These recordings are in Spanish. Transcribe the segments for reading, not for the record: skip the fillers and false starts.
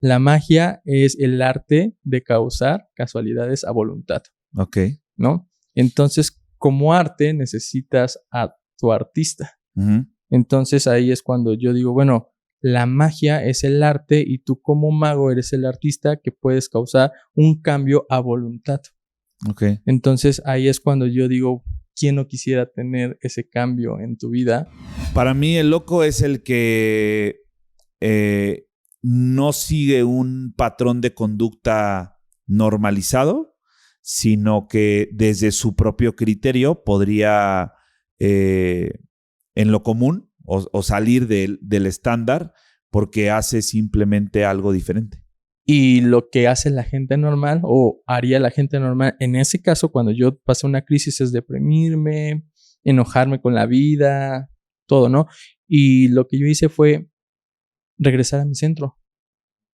la magia es el arte de causar casualidades a voluntad. Ok. ¿No? Entonces, como arte, necesitas a tu artista. Uh-huh. Entonces, ahí es cuando yo digo, bueno, la magia es el arte y tú como mago eres el artista que puedes causar un cambio a voluntad. Ok. Entonces, ahí es cuando yo digo, ¿quién no quisiera tener ese cambio en tu vida? Para mí, el loco es el que no sigue un patrón de conducta normalizado, sino que desde su propio criterio podría, en lo común, o salir del estándar porque hace simplemente algo diferente. Y lo que hace la gente normal o haría la gente normal, en ese caso, cuando yo pasé una crisis, es deprimirme, enojarme con la vida, todo, ¿no? Y lo que yo hice fue regresar a mi centro.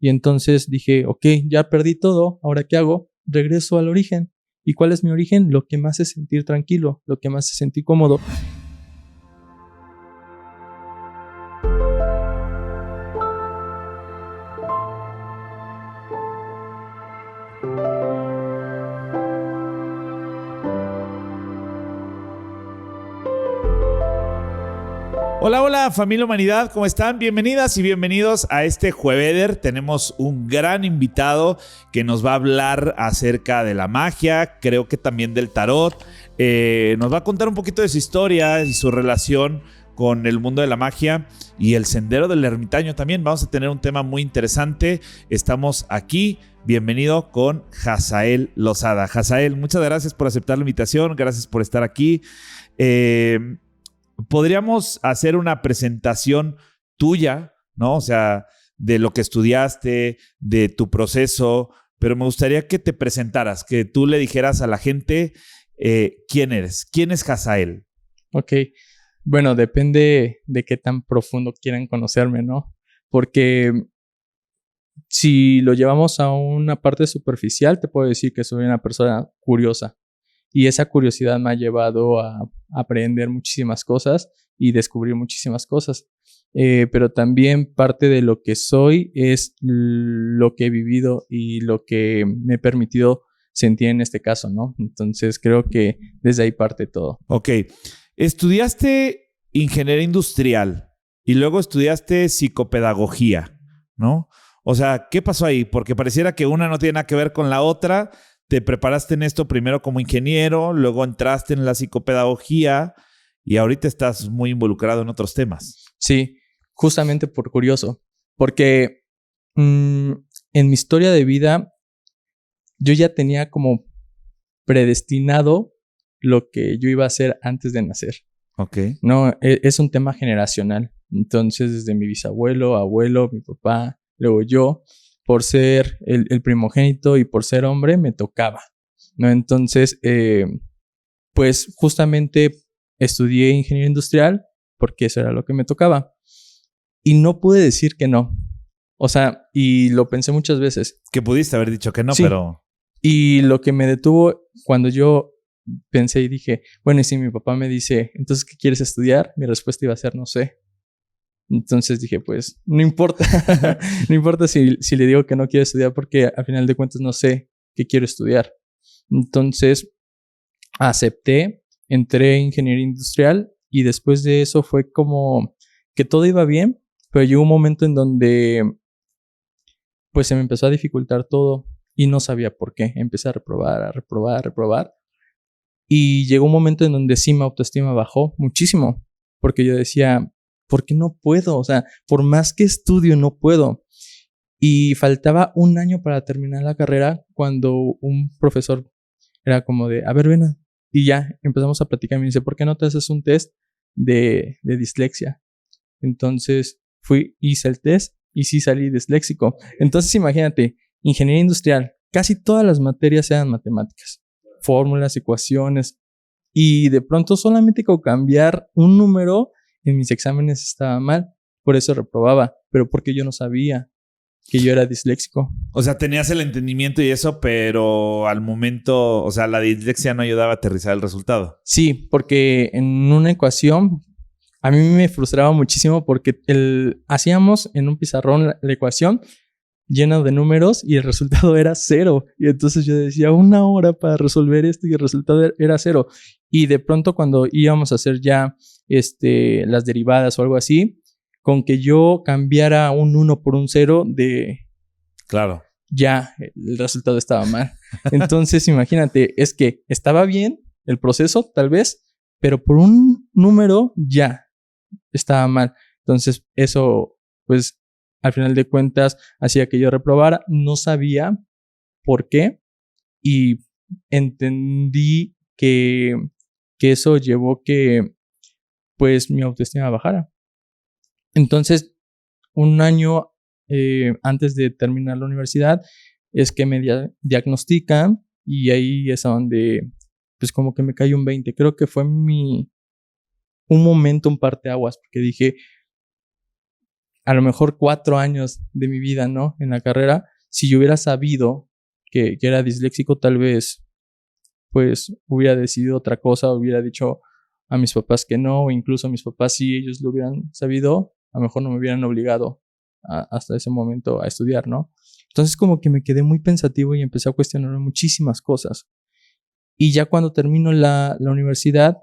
Y entonces dije, ok, ya perdí todo, ¿ahora qué hago? Regreso al origen. ¿Y cuál es mi origen? Lo que me hace sentir tranquilo, lo que me hace sentir cómodo. Hola, hola, familia Humanidad, ¿cómo están? Bienvenidas y bienvenidos a este Jueveder. Tenemos un gran invitado que nos va a hablar acerca de la magia, creo que también del tarot. Nos va a contar un poquito de su historia y su relación con el mundo de la magia y el sendero del ermitaño también. Vamos a tener un tema muy interesante. Estamos aquí. Bienvenido con Hazael Lozada. Hazael, muchas gracias por aceptar la invitación. Gracias por estar aquí. Podríamos hacer una presentación tuya, ¿no? O sea, de lo que estudiaste, de tu proceso, pero me gustaría que te presentaras, que tú le dijeras a la gente quién eres. ¿Quién es Hazael? Ok, bueno, depende de qué tan profundo quieran conocerme, ¿no? Porque si lo llevamos a una parte superficial, te puedo decir que soy una persona curiosa. Y esa curiosidad me ha llevado a aprender muchísimas cosas y descubrir muchísimas cosas. Pero también parte de lo que soy es lo que he vivido y lo que me he permitido sentir en este caso, ¿no? Entonces creo que desde ahí parte todo. Ok. Estudiaste ingeniería industrial y luego estudiaste psicopedagogía, ¿no? O sea, ¿qué pasó ahí? Porque pareciera que una no tiene nada que ver con la otra. Te preparaste en esto primero como ingeniero, luego entraste en la psicopedagogía y ahorita estás muy involucrado en otros temas. Sí, justamente por curioso. Porque en mi historia de vida yo ya tenía como predestinado lo que yo iba a hacer antes de nacer. Ok. No, es un tema generacional. Entonces, desde mi bisabuelo, abuelo, mi papá, luego yo, por ser el primogénito y por ser hombre, me tocaba, ¿no? Entonces, pues justamente estudié ingeniería industrial porque eso era lo que me tocaba. Y no pude decir que no. O sea, y lo pensé muchas veces. Que pudiste haber dicho que no, sí, pero... Y lo que me detuvo cuando yo pensé y dije, bueno, y si mi papá me dice, entonces, ¿qué quieres estudiar? Mi respuesta iba a ser, no sé. Entonces dije, pues, no importa. No importa si le digo que no quiero estudiar porque al final de cuentas no sé qué quiero estudiar. Entonces, acepté, entré en ingeniería industrial y después de eso fue como que todo iba bien, pero llegó un momento en donde pues se me empezó a dificultar todo y no sabía por qué. Empecé a reprobar. Y llegó un momento en donde sí mi autoestima bajó muchísimo porque yo decía, ¿por qué no puedo? O sea, por más que estudio, no puedo. Y faltaba un año para terminar la carrera cuando un profesor era como de, a ver, ven. Y ya empezamos a platicar. Me dice, ¿por qué no te haces un test de dislexia? Entonces hice el test y sí salí disléxico. Entonces imagínate, ingeniería industrial, casi todas las materias eran matemáticas, fórmulas, ecuaciones. Y de pronto solamente con cambiar un número en mis exámenes estaba mal, por eso reprobaba, pero porque yo no sabía que yo era disléxico. O sea, tenías el entendimiento y eso, pero al momento, o sea, la dislexia no ayudaba a aterrizar el resultado. Sí, porque en una ecuación a mí me frustraba muchísimo porque hacíamos en un pizarrón la ecuación, lleno de números y el resultado era 0. Y entonces yo decía, 1 hora para resolver esto y el resultado era 0. Y de pronto cuando íbamos a hacer ya las derivadas o algo así, con que yo cambiara un 1 por un 0 Claro. ya el resultado estaba mal. Entonces imagínate, es que estaba bien el proceso tal vez, pero por un número ya estaba mal. Entonces eso pues al final de cuentas hacía que yo reprobara. No sabía por qué y entendí que eso llevó que pues mi autoestima bajara. Entonces, un año antes de terminar la universidad es que me diagnostican y ahí es a donde pues como que me cayó un 20. Creo que fue un momento, un parteaguas, porque dije, a lo mejor 4 años de mi vida, ¿no? En la carrera, si yo hubiera sabido que era disléxico, tal vez pues hubiera decidido otra cosa, hubiera dicho a mis papás que no, o incluso a mis papás, si ellos lo hubieran sabido, a lo mejor no me hubieran obligado hasta ese momento a estudiar, ¿no? Entonces como que me quedé muy pensativo y empecé a cuestionarme muchísimas cosas. Y ya cuando termino la universidad,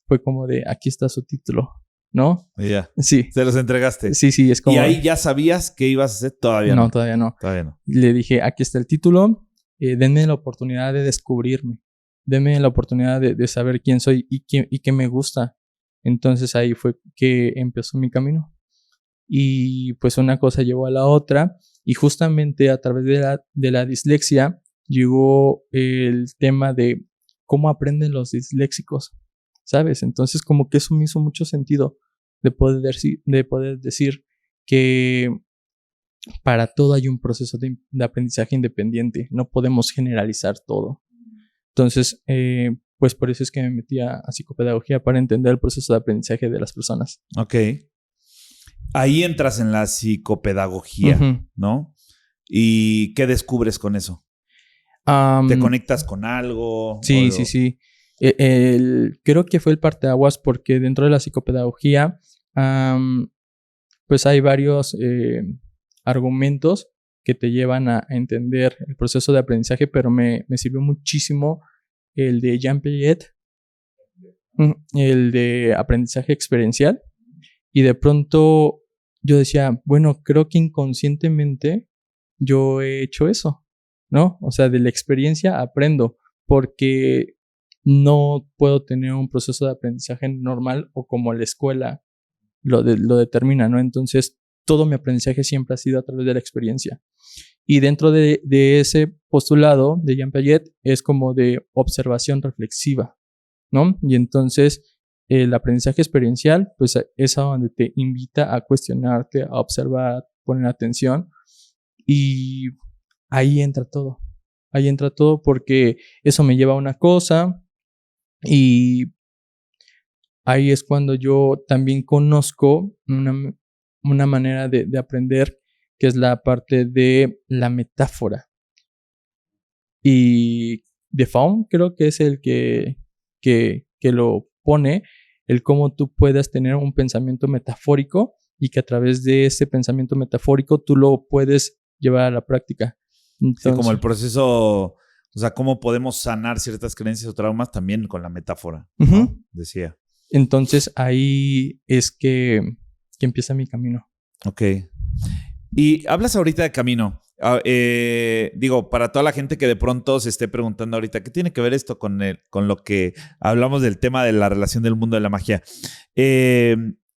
fue como de, aquí está su título, ¿no? Ya. Sí. Se los entregaste. Sí, es como... ¿Y ahí ya sabías qué ibas a hacer? Todavía no. No, todavía no. Todavía no. Le dije, aquí está el título, denme la oportunidad de descubrirme, denme la oportunidad de saber quién soy y qué me gusta. Entonces ahí fue que empezó mi camino. Y pues una cosa llevó a la otra y justamente a través de la dislexia llegó el tema de cómo aprenden los disléxicos, ¿sabes? Entonces como que eso me hizo mucho sentido de poder decir que para todo hay un proceso de aprendizaje independiente, no podemos generalizar todo. Entonces, pues por eso es que me metí a psicopedagogía, para entender el proceso de aprendizaje de las personas. Ok. Ahí entras en la psicopedagogía, ¿no? ¿Y qué descubres con eso? ¿Te conectas con algo? Sí. Creo que fue el parteaguas porque dentro de la psicopedagogía, pues hay varios argumentos que te llevan a entender el proceso de aprendizaje, pero me sirvió muchísimo el de Jean Piaget, el de aprendizaje experiencial. Y de pronto yo decía, bueno, creo que inconscientemente yo he hecho eso, ¿no? O sea, de la experiencia aprendo, porque no puedo tener un proceso de aprendizaje normal o como la escuela lo determina, ¿no? Entonces, todo mi aprendizaje siempre ha sido a través de la experiencia. Y dentro de ese postulado de Jean Piaget es como de observación reflexiva, ¿no? Y entonces el aprendizaje experiencial pues es a donde te invita a cuestionarte, a observar, a poner atención, y ahí entra todo. Ahí entra todo porque eso me lleva a una cosa y ahí es cuando yo también conozco una manera de aprender, que es la parte de la metáfora. Y Defoe creo que es el que lo pone, el cómo tú puedas tener un pensamiento metafórico y que a través de ese pensamiento metafórico tú lo puedes llevar a la práctica. Entonces, sí, como el proceso, o sea, cómo podemos sanar ciertas creencias o traumas también con la metáfora, ¿no? Decía. Entonces ahí es que empieza mi camino. Ok. Y hablas ahorita de camino. Digo, para toda la gente que de pronto se esté preguntando ahorita, ¿qué tiene que ver esto con lo que hablamos del tema de la relación del mundo de la magia?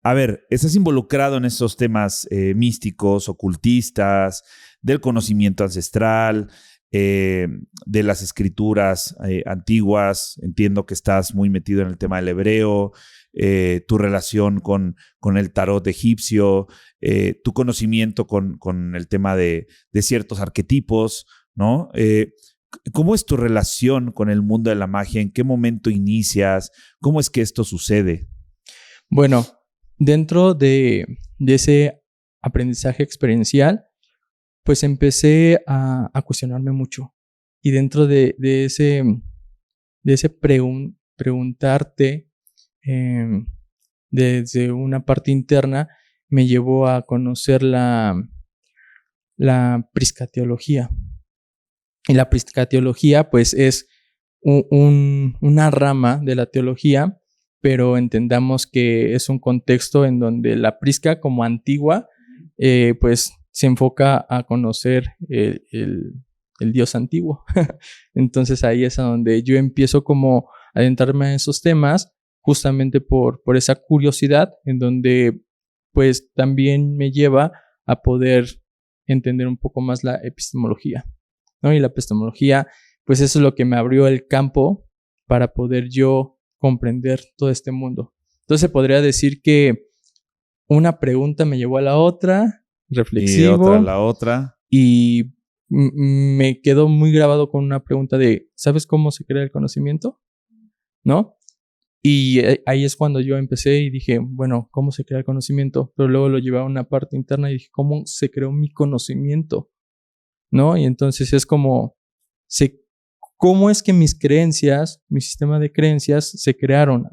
A ver, estás involucrado en estos temas místicos, ocultistas, del conocimiento ancestral, de las escrituras antiguas. Entiendo que estás muy metido en el tema del hebreo, tu relación con el tarot egipcio, tu conocimiento con el tema de ciertos arquetipos, ¿no? ¿Cómo es tu relación con el mundo de la magia? ¿En qué momento inicias? ¿Cómo es que esto sucede? Bueno, dentro de ese aprendizaje experiencial, pues empecé a cuestionarme mucho. Y dentro de ese preguntarte desde una parte interna, me llevó a conocer la la priscatiología. Y la priscatiología, pues, es una rama de la teología, pero entendamos que es un contexto en donde la prisca, como antigua, pues se enfoca a conocer el Dios antiguo. Entonces ahí es a donde yo empiezo como a adentrarme en esos temas, justamente por esa curiosidad, en donde pues también me lleva a poder entender un poco más la epistemología, ¿no? Y la epistemología, pues eso es lo que me abrió el campo para poder yo comprender todo este mundo. Entonces podría decir que una pregunta me llevó a la otra, reflexivo. Y otra a la otra. Y me quedó muy grabado con una pregunta de, ¿sabes cómo se crea el conocimiento? ¿No? Y ahí es cuando yo empecé y dije, bueno, ¿cómo se crea el conocimiento? Pero luego lo llevé a una parte interna y dije, ¿cómo se creó mi conocimiento? ¿No? Y entonces es como, ¿cómo es que mis creencias, mi sistema de creencias se crearon?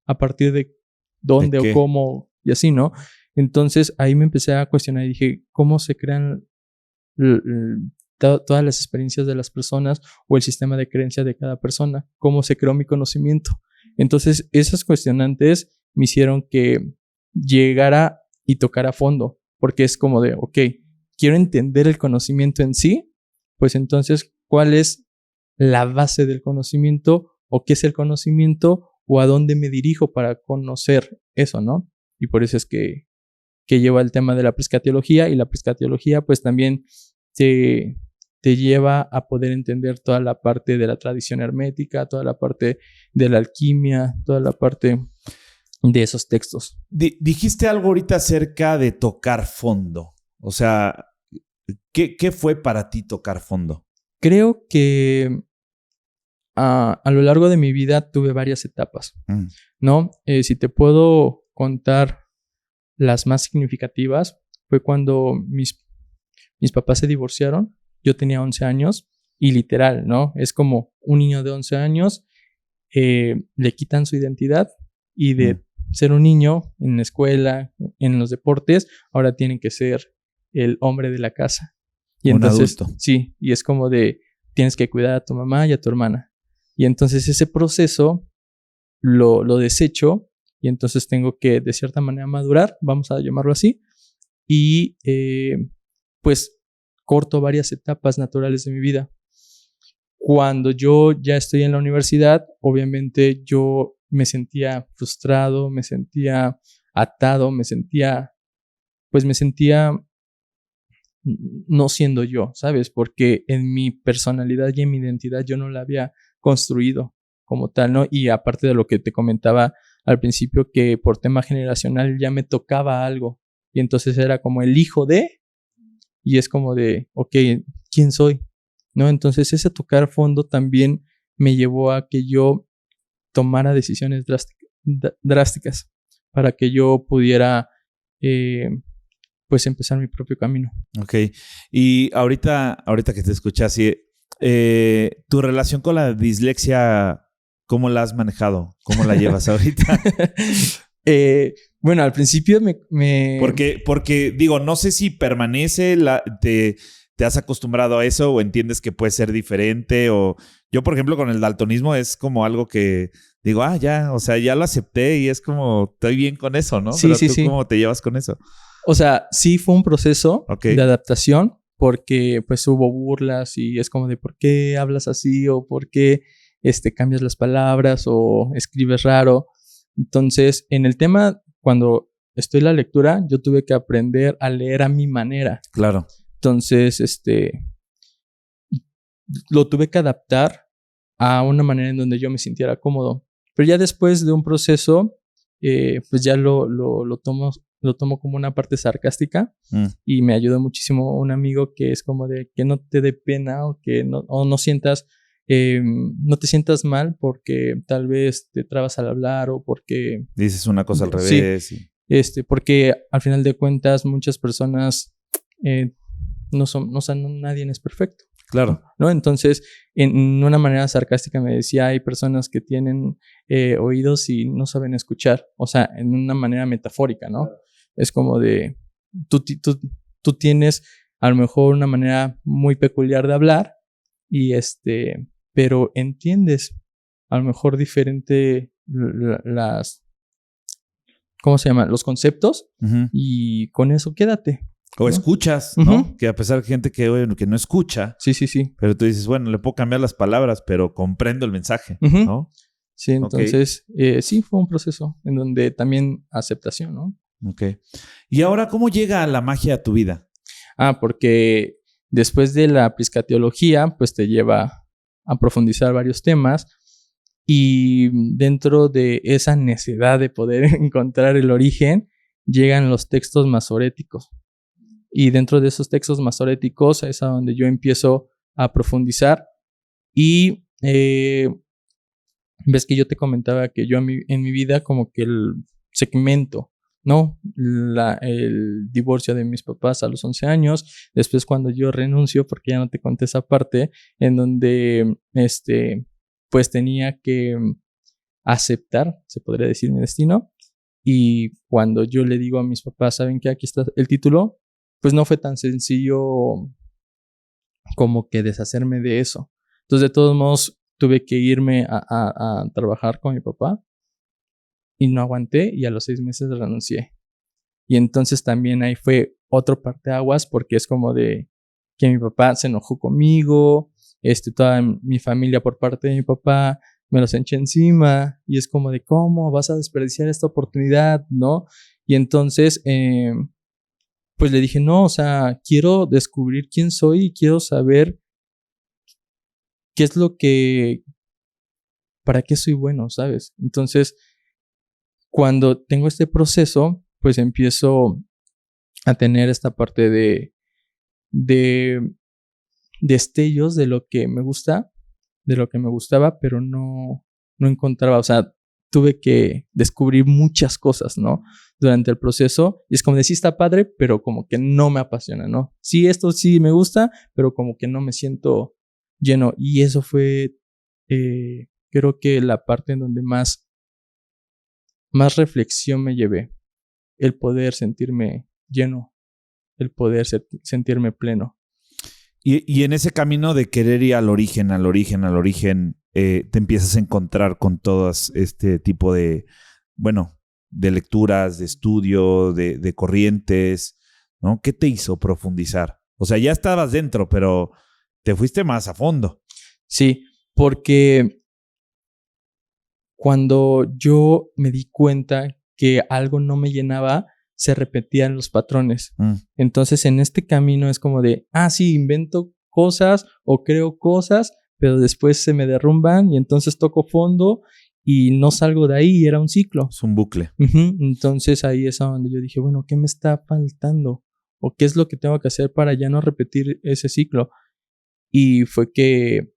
¿A partir de dónde o cómo? Y así, ¿no? Entonces ahí me empecé a cuestionar y dije, ¿cómo se crean todas las experiencias de las personas o el sistema de creencia de cada persona? ¿Cómo se creó mi conocimiento? Entonces esas cuestionantes me hicieron que llegara y tocara a fondo, porque es como de, ok, quiero entender el conocimiento en sí, pues entonces, ¿cuál es la base del conocimiento o qué es el conocimiento o a dónde me dirijo para conocer eso, ¿no? Y por eso es que lleva el tema de la priscatiología, y la priscatiología pues también te lleva a poder entender toda la parte de la tradición hermética, toda la parte de la alquimia, toda la parte de esos textos. Dijiste algo ahorita acerca de tocar fondo. O sea, ¿qué fue para ti tocar fondo? Creo que a lo largo de mi vida tuve varias etapas, ¿no? Si te puedo contar las más significativas, fue cuando mis papás se divorciaron. Yo tenía 11 años y literal, ¿no? Es como un niño de 11 años, le quitan su identidad y de ser un niño en la escuela, en los deportes, ahora tienen que ser el hombre de la casa. Y entonces, un adulto. Sí, y es como de, tienes que cuidar a tu mamá y a tu hermana. Y entonces ese proceso lo desecho y entonces tengo que de cierta manera madurar, vamos a llamarlo así, y pues corto varias etapas naturales de mi vida. Cuando yo ya estoy en la universidad, obviamente yo me sentía frustrado, me sentía atado, me sentía no siendo yo, ¿sabes? Porque en mi personalidad y en mi identidad yo no la había construido como tal, ¿no? Y aparte de lo que te comentaba al principio, que por tema generacional ya me tocaba algo y entonces era como el hijo de, y es como de, ok, ¿quién soy? ¿No? Entonces ese tocar fondo también me llevó a que yo tomara decisiones drásticas para que yo pudiera pues empezar mi propio camino. Ok. Y ahorita que te escuchas, tu relación con la dislexia, ¿cómo la has manejado? ¿Cómo la llevas ahorita? Bueno, al principio Porque digo, no sé si permanece, te has acostumbrado a eso o entiendes que puede ser diferente. O yo, por ejemplo, con el daltonismo es como algo que digo, ya, o sea, ya lo acepté y es como, estoy bien con eso, ¿no? Sí, Pero sí, ¿tú sí. cómo te llevas con eso? O sea, sí fue un proceso de adaptación, porque pues hubo burlas y es como de ¿por qué hablas así? O ¿por qué cambias las palabras? O escribes raro. Entonces, en el tema, cuando estoy en la lectura, yo tuve que aprender a leer a mi manera. Claro. Entonces, lo tuve que adaptar a una manera en donde yo me sintiera cómodo. Pero ya después de un proceso, pues ya lo tomo como una parte sarcástica y me ayudó muchísimo un amigo que es como de que no te dé pena o que no sientas, no te sientas mal porque tal vez te trabas al hablar o porque dices una cosa al revés. Sí, porque al final de cuentas muchas personas nadie es perfecto. Claro. ¿No? Entonces, en una manera sarcástica me decía, hay personas que tienen oídos y no saben escuchar. O sea, en una manera metafórica, ¿no? Es como de, tú tienes a lo mejor una manera muy peculiar de hablar y pero entiendes a lo mejor diferente las, ¿cómo se llama? Los conceptos y con eso quédate. O ¿no? escuchas, ¿no? Que a pesar de gente que no escucha. Sí. Pero tú dices, bueno, le puedo cambiar las palabras, pero comprendo el mensaje, ¿no? Sí, entonces, sí, fue un proceso en donde también aceptación, ¿no? Ok. ¿Y ahora cómo llega la magia a tu vida? Porque después de la piscateología, pues te lleva a profundizar varios temas y dentro de esa necesidad de poder encontrar el origen, llegan los textos masoréticos. Y dentro de esos textos masoréticos es a donde yo empiezo a profundizar y ves que yo te comentaba que yo en mi vida como que el segmento, ¿no? El divorcio de mis papás a los 11 años, después cuando yo renuncio, porque ya no te conté esa parte, en donde pues tenía que aceptar, se podría decir, mi destino, y cuando yo le digo a mis papás, ¿saben qué? Aquí está el título, pues no fue tan sencillo como que deshacerme de eso. Entonces, de todos modos, tuve que irme a trabajar con mi papá y no aguanté y a los 6 meses renuncié. Y entonces también ahí fue otro parteaguas porque es como de que mi papá se enojó conmigo, toda mi familia por parte de mi papá me los eché encima y es como de ¿cómo vas a desperdiciar esta oportunidad? ¿No? Y entonces pues le dije, no, o sea, quiero descubrir quién soy y quiero saber qué es lo que, para qué soy bueno, ¿sabes? Entonces, cuando tengo este proceso, pues empiezo a tener esta parte de destellos de lo que me gusta, de lo que me gustaba, pero no encontraba, o sea, tuve que descubrir muchas cosas, ¿no? Durante el proceso. Y es como de sí está padre, pero como que no me apasiona, ¿no? Sí, esto sí me gusta, pero como que no me siento lleno. Y eso fue, creo que la parte en donde más reflexión me llevé. El poder sentirme lleno, el poder sentirme pleno. Y en ese camino de querer ir al origen, te empiezas a encontrar con todas este tipo de, bueno, de lecturas, de estudio, de corrientes, ¿no? ¿Qué te hizo profundizar? O sea, ya estabas dentro, pero te fuiste más a fondo. Sí, porque cuando yo me di cuenta que algo no me llenaba, se repetían los patrones. Entonces, en este camino es como de, sí, invento cosas o creo cosas, pero después se me derrumban y entonces toco fondo y no salgo de ahí, era un ciclo. Es un bucle. Entonces, ahí es donde yo dije, bueno, ¿qué me está faltando? ¿O qué es lo que tengo que hacer para ya no repetir ese ciclo? Y fue que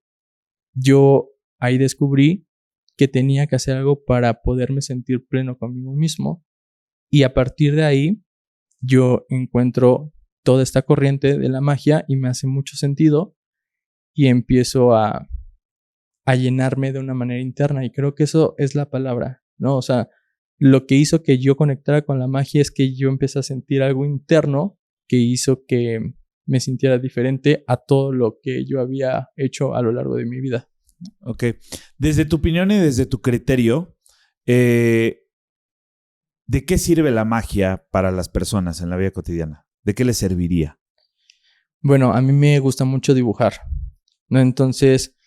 yo ahí descubrí que tenía que hacer algo para poderme sentir pleno conmigo mismo. Y a partir de ahí, yo encuentro toda esta corriente de la magia y me hace mucho sentido y empiezo a llenarme de una manera interna. Y creo que eso es la palabra, ¿no? O sea, lo que hizo que yo conectara con la magia es que yo empecé a sentir algo interno que hizo que me sintiera diferente a todo lo que yo había hecho a lo largo de mi vida. Ok. Desde tu opinión y desde tu criterio, ¿de qué sirve la magia para las personas en la vida cotidiana? ¿De qué les serviría? Bueno, a mí me gusta mucho dibujar, ¿no? Entonces,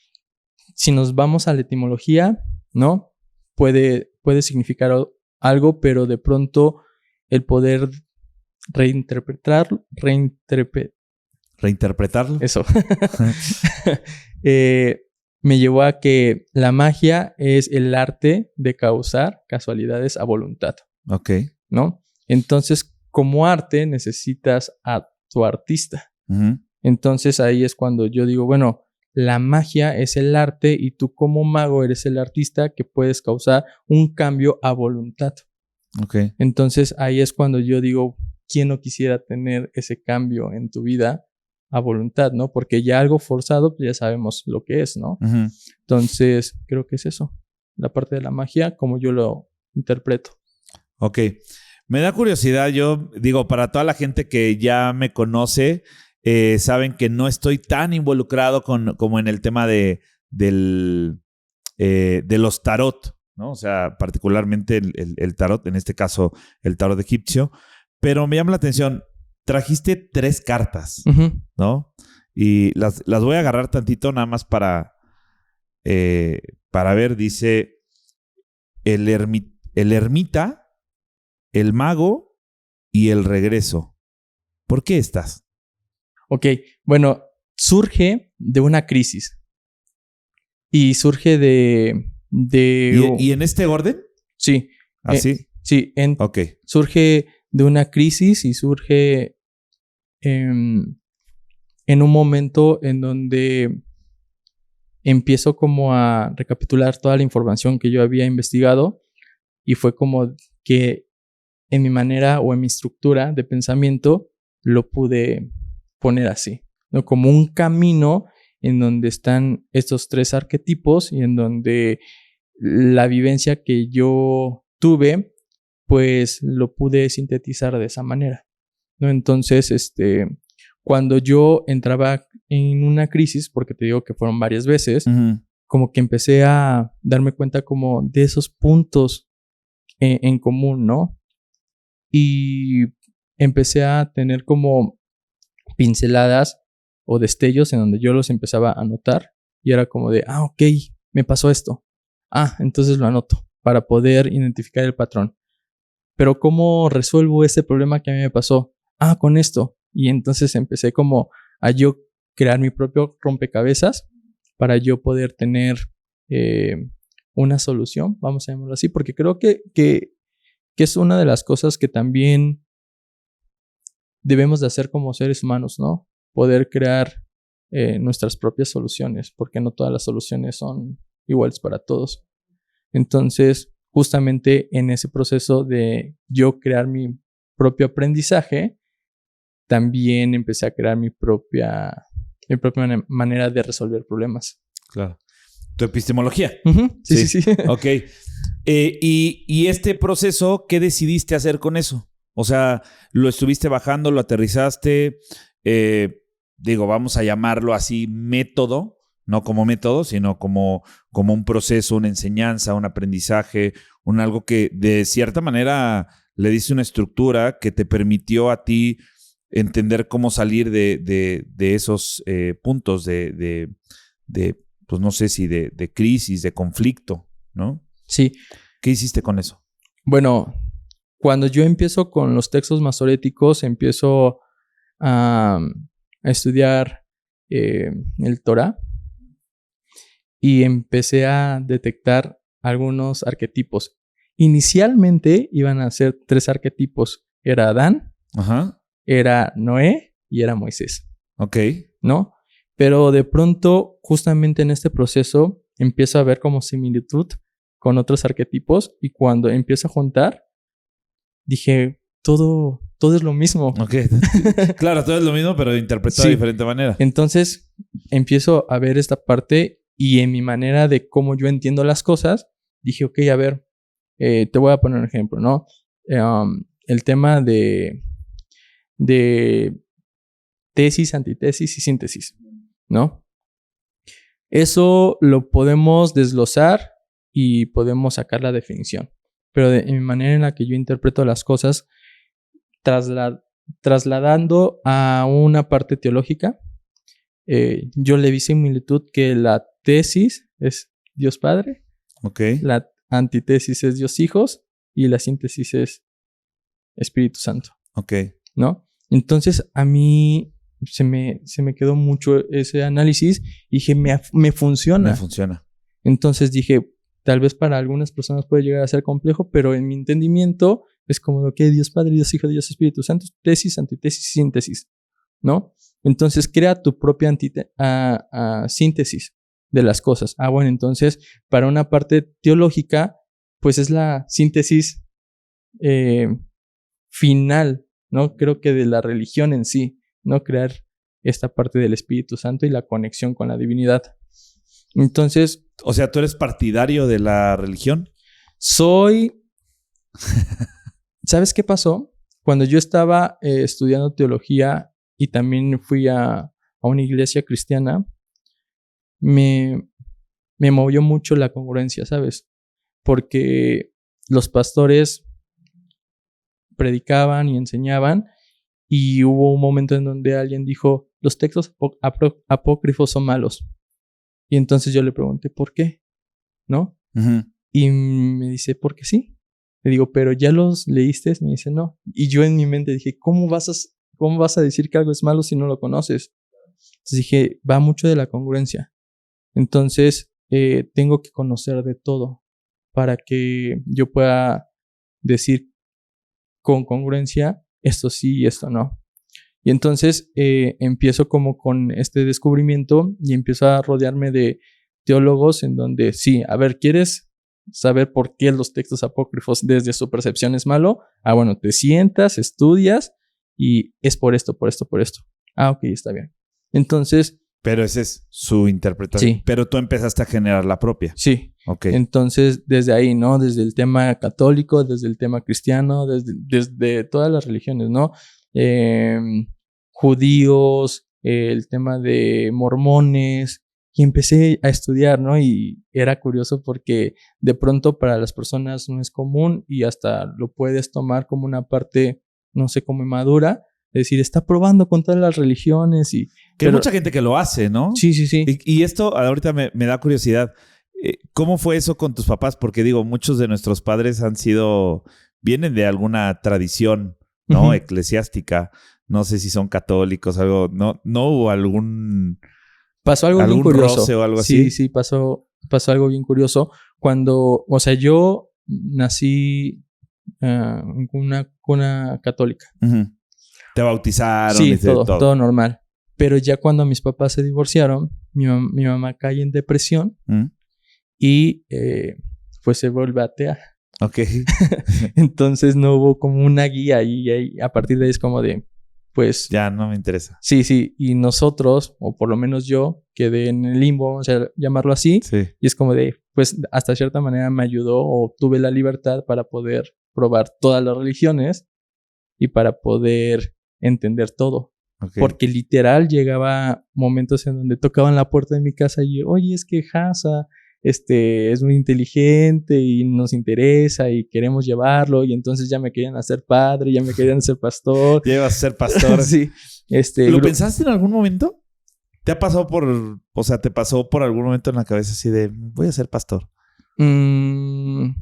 si nos vamos a la etimología, ¿no? Puede significar algo, pero de pronto el poder reinterpretarlo. Eso. Me llevó a que la magia es el arte de causar casualidades a voluntad. Ok. ¿No? Entonces, como arte, necesitas a tu artista. Entonces, ahí es cuando yo digo, bueno, la magia es el arte y tú como mago eres el artista que puedes causar un cambio a voluntad. Ok. Entonces, ahí es cuando yo digo, ¿quién no quisiera tener ese cambio en tu vida a voluntad, ¿no? Porque ya algo forzado, pues ya sabemos lo que es, ¿no? Entonces, creo que es eso, la parte de la magia como yo lo interpreto. Ok. Me da curiosidad, yo digo, para toda la gente que ya me conoce, saben que no estoy tan involucrado como en el tema de los tarot, ¿no? O sea, particularmente el tarot, en este caso el tarot egipcio. Pero me llama la atención, trajiste 3 cartas, ¿no? Y las voy a agarrar tantito nada más para ver. Dice el ermita, el mago y el regreso. ¿Por qué estas? Ok, bueno, surge de una crisis. Y surge de... ¿Y en este orden? Sí. ¿Así? Sí. Ok. Surge de una crisis y surge en un momento en donde empiezo como a recapitular toda la información que yo había investigado y fue como que en mi manera o en mi estructura de pensamiento lo pude poner así, ¿no? Como un camino en donde están estos 3 arquetipos y en donde la vivencia que yo tuve, pues lo pude sintetizar de esa manera, ¿no? Entonces, cuando yo entraba en una crisis, porque te digo que fueron varias veces, como que empecé a darme cuenta como de esos puntos en común, ¿no? Y empecé a tener como pinceladas o destellos en donde yo los empezaba a notar y era como de, ok, me pasó esto. Entonces lo anoto para poder identificar el patrón. Pero ¿cómo resuelvo ese problema que a mí me pasó? Con esto. Y entonces empecé como a yo crear mi propio rompecabezas para yo poder tener una solución, vamos a llamarlo así, porque creo que es una de las cosas que también debemos de hacer como seres humanos, ¿no? Poder crear nuestras propias soluciones, porque no todas las soluciones son iguales para todos. Entonces, justamente en ese proceso de yo crear mi propio aprendizaje, también empecé a crear mi propia manera de resolver problemas. Claro. Tu epistemología. Sí. Ok. Y este proceso, ¿qué decidiste hacer con eso? O sea, ¿lo estuviste bajando, lo aterrizaste? Vamos a llamarlo así, método, no como método, sino como un proceso, una enseñanza, un aprendizaje, algo que de cierta manera le diste una estructura que te permitió a ti entender cómo salir de esos puntos pues no sé si de crisis, de conflicto, ¿no? Sí. ¿Qué hiciste con eso? Bueno, cuando yo empiezo con los textos masoréticos, empiezo a estudiar el Torah y empecé a detectar algunos arquetipos. Inicialmente iban a ser 3 arquetipos. Era Adán, era Noé y era Moisés. Ok. ¿No? Pero de pronto, justamente en este proceso, empiezo a ver como similitud con otros arquetipos y cuando empiezo a juntar, dije, todo es lo mismo. Ok. Claro, todo es lo mismo, pero interpretado de diferente manera. Entonces, empiezo a ver esta parte y en mi manera de cómo yo entiendo las cosas, dije, ok, a ver, te voy a poner un ejemplo, ¿no? El tema de tesis, antitesis y síntesis, ¿no? Eso lo podemos desglosar y podemos sacar la definición. Pero en mi manera en la que yo interpreto las cosas, trasladando a una parte teológica, yo le vi similitud que la tesis es Dios Padre, la antitesis es Dios Hijos y la síntesis es Espíritu Santo. ¿No? Entonces a mí se me quedó mucho ese análisis y dije, me funciona. Me funciona. Entonces dije, tal vez para algunas personas puede llegar a ser complejo, pero en mi entendimiento es como que Dios Padre, Dios Hijo, Dios Espíritu Santo, tesis, antitesis, síntesis, ¿no? Entonces crea tu propia síntesis de las cosas. Bueno, entonces para una parte teológica, pues es la síntesis final, ¿no? Creo que de la religión en sí, ¿no? Crear esta parte del Espíritu Santo y la conexión con la divinidad. Entonces... O sea, ¿tú eres partidario de la religión? Soy... ¿Sabes qué pasó? Cuando yo estaba estudiando teología, y también fui a una iglesia cristiana, me movió mucho la congruencia, ¿sabes? Porque los pastores predicaban y enseñaban, y hubo un momento en donde alguien dijo, los textos apócrifos son malos. Y entonces yo le pregunté, ¿por qué? ¿No? Uh-huh. Y me dice, ¿por qué sí? Le digo, ¿pero ya los leíste? Me dice, no. Y yo en mi mente dije, ¿cómo vas a decir que algo es malo si no lo conoces? Entonces dije, va mucho de la congruencia. Entonces, tengo que conocer de todo para que yo pueda decir con congruencia esto sí y esto no. Y entonces empiezo como con este descubrimiento y empiezo a rodearme de teólogos en donde sí, a ver, ¿quieres saber por qué los textos apócrifos desde su percepción es malo? Bueno, te sientas, estudias y es por esto, por esto, por esto. Ok, está bien. Entonces... Pero esa es su interpretación. Sí. Pero tú empezaste a generar la propia. Sí. Ok. Entonces, desde ahí, ¿no? Desde el tema católico, desde el tema cristiano, desde todas las religiones, ¿no? Judíos, el tema de mormones, y empecé a estudiar, ¿no? Y era curioso porque de pronto para las personas no es común y hasta lo puedes tomar como una parte, no sé, como inmadura. Es decir, está probando con todas las religiones y... Que hay mucha gente que lo hace, ¿no? Sí, sí, sí. Y esto ahorita me da curiosidad. ¿Cómo fue eso con tus papás? Porque digo, muchos de nuestros padres vienen de alguna tradición, ¿no? Uh-huh. Eclesiástica. No sé si son católicos, algo. No hubo algún... Pasó algo bien curioso. Roce o algo así. Sí, pasó algo bien curioso. Cuando, o sea, yo nací en una cuna católica. Uh-huh. Te bautizaron. Sí, todo normal. Pero ya cuando mis papás se divorciaron, mi mamá cae en depresión y pues se vuelve atea. Ok. Entonces no hubo como una guía y a partir de ahí es como de, pues... Ya no me interesa. Sí. Y nosotros, o por lo menos yo, quedé en el limbo, vamos a llamarlo así. Sí. Y es como de, pues hasta cierta manera me ayudó o tuve la libertad para poder probar todas las religiones y para poder entender todo. Okay. Porque literal llegaba momentos en donde tocaban la puerta de mi casa y oye, es que Hasa es muy inteligente y nos interesa y queremos llevarlo, y entonces ya me querían hacer padre, ya me querían hacer pastor. Ya ibas a ser pastor. Sí. ¿Lo pensaste en algún momento? ¿Te pasó por algún momento en la cabeza así de voy a ser pastor? En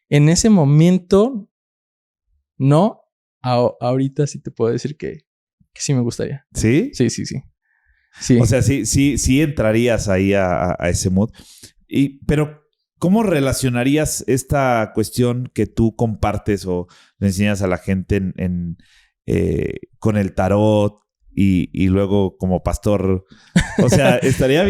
ese momento no. Ahorita sí te puedo decir que sí me gustaría. ¿Sí? Sí. O sea, sí entrarías ahí a ese mood. Pero, ¿cómo relacionarías esta cuestión que tú compartes o le enseñas a la gente con el tarot y luego como pastor? O sea, estaría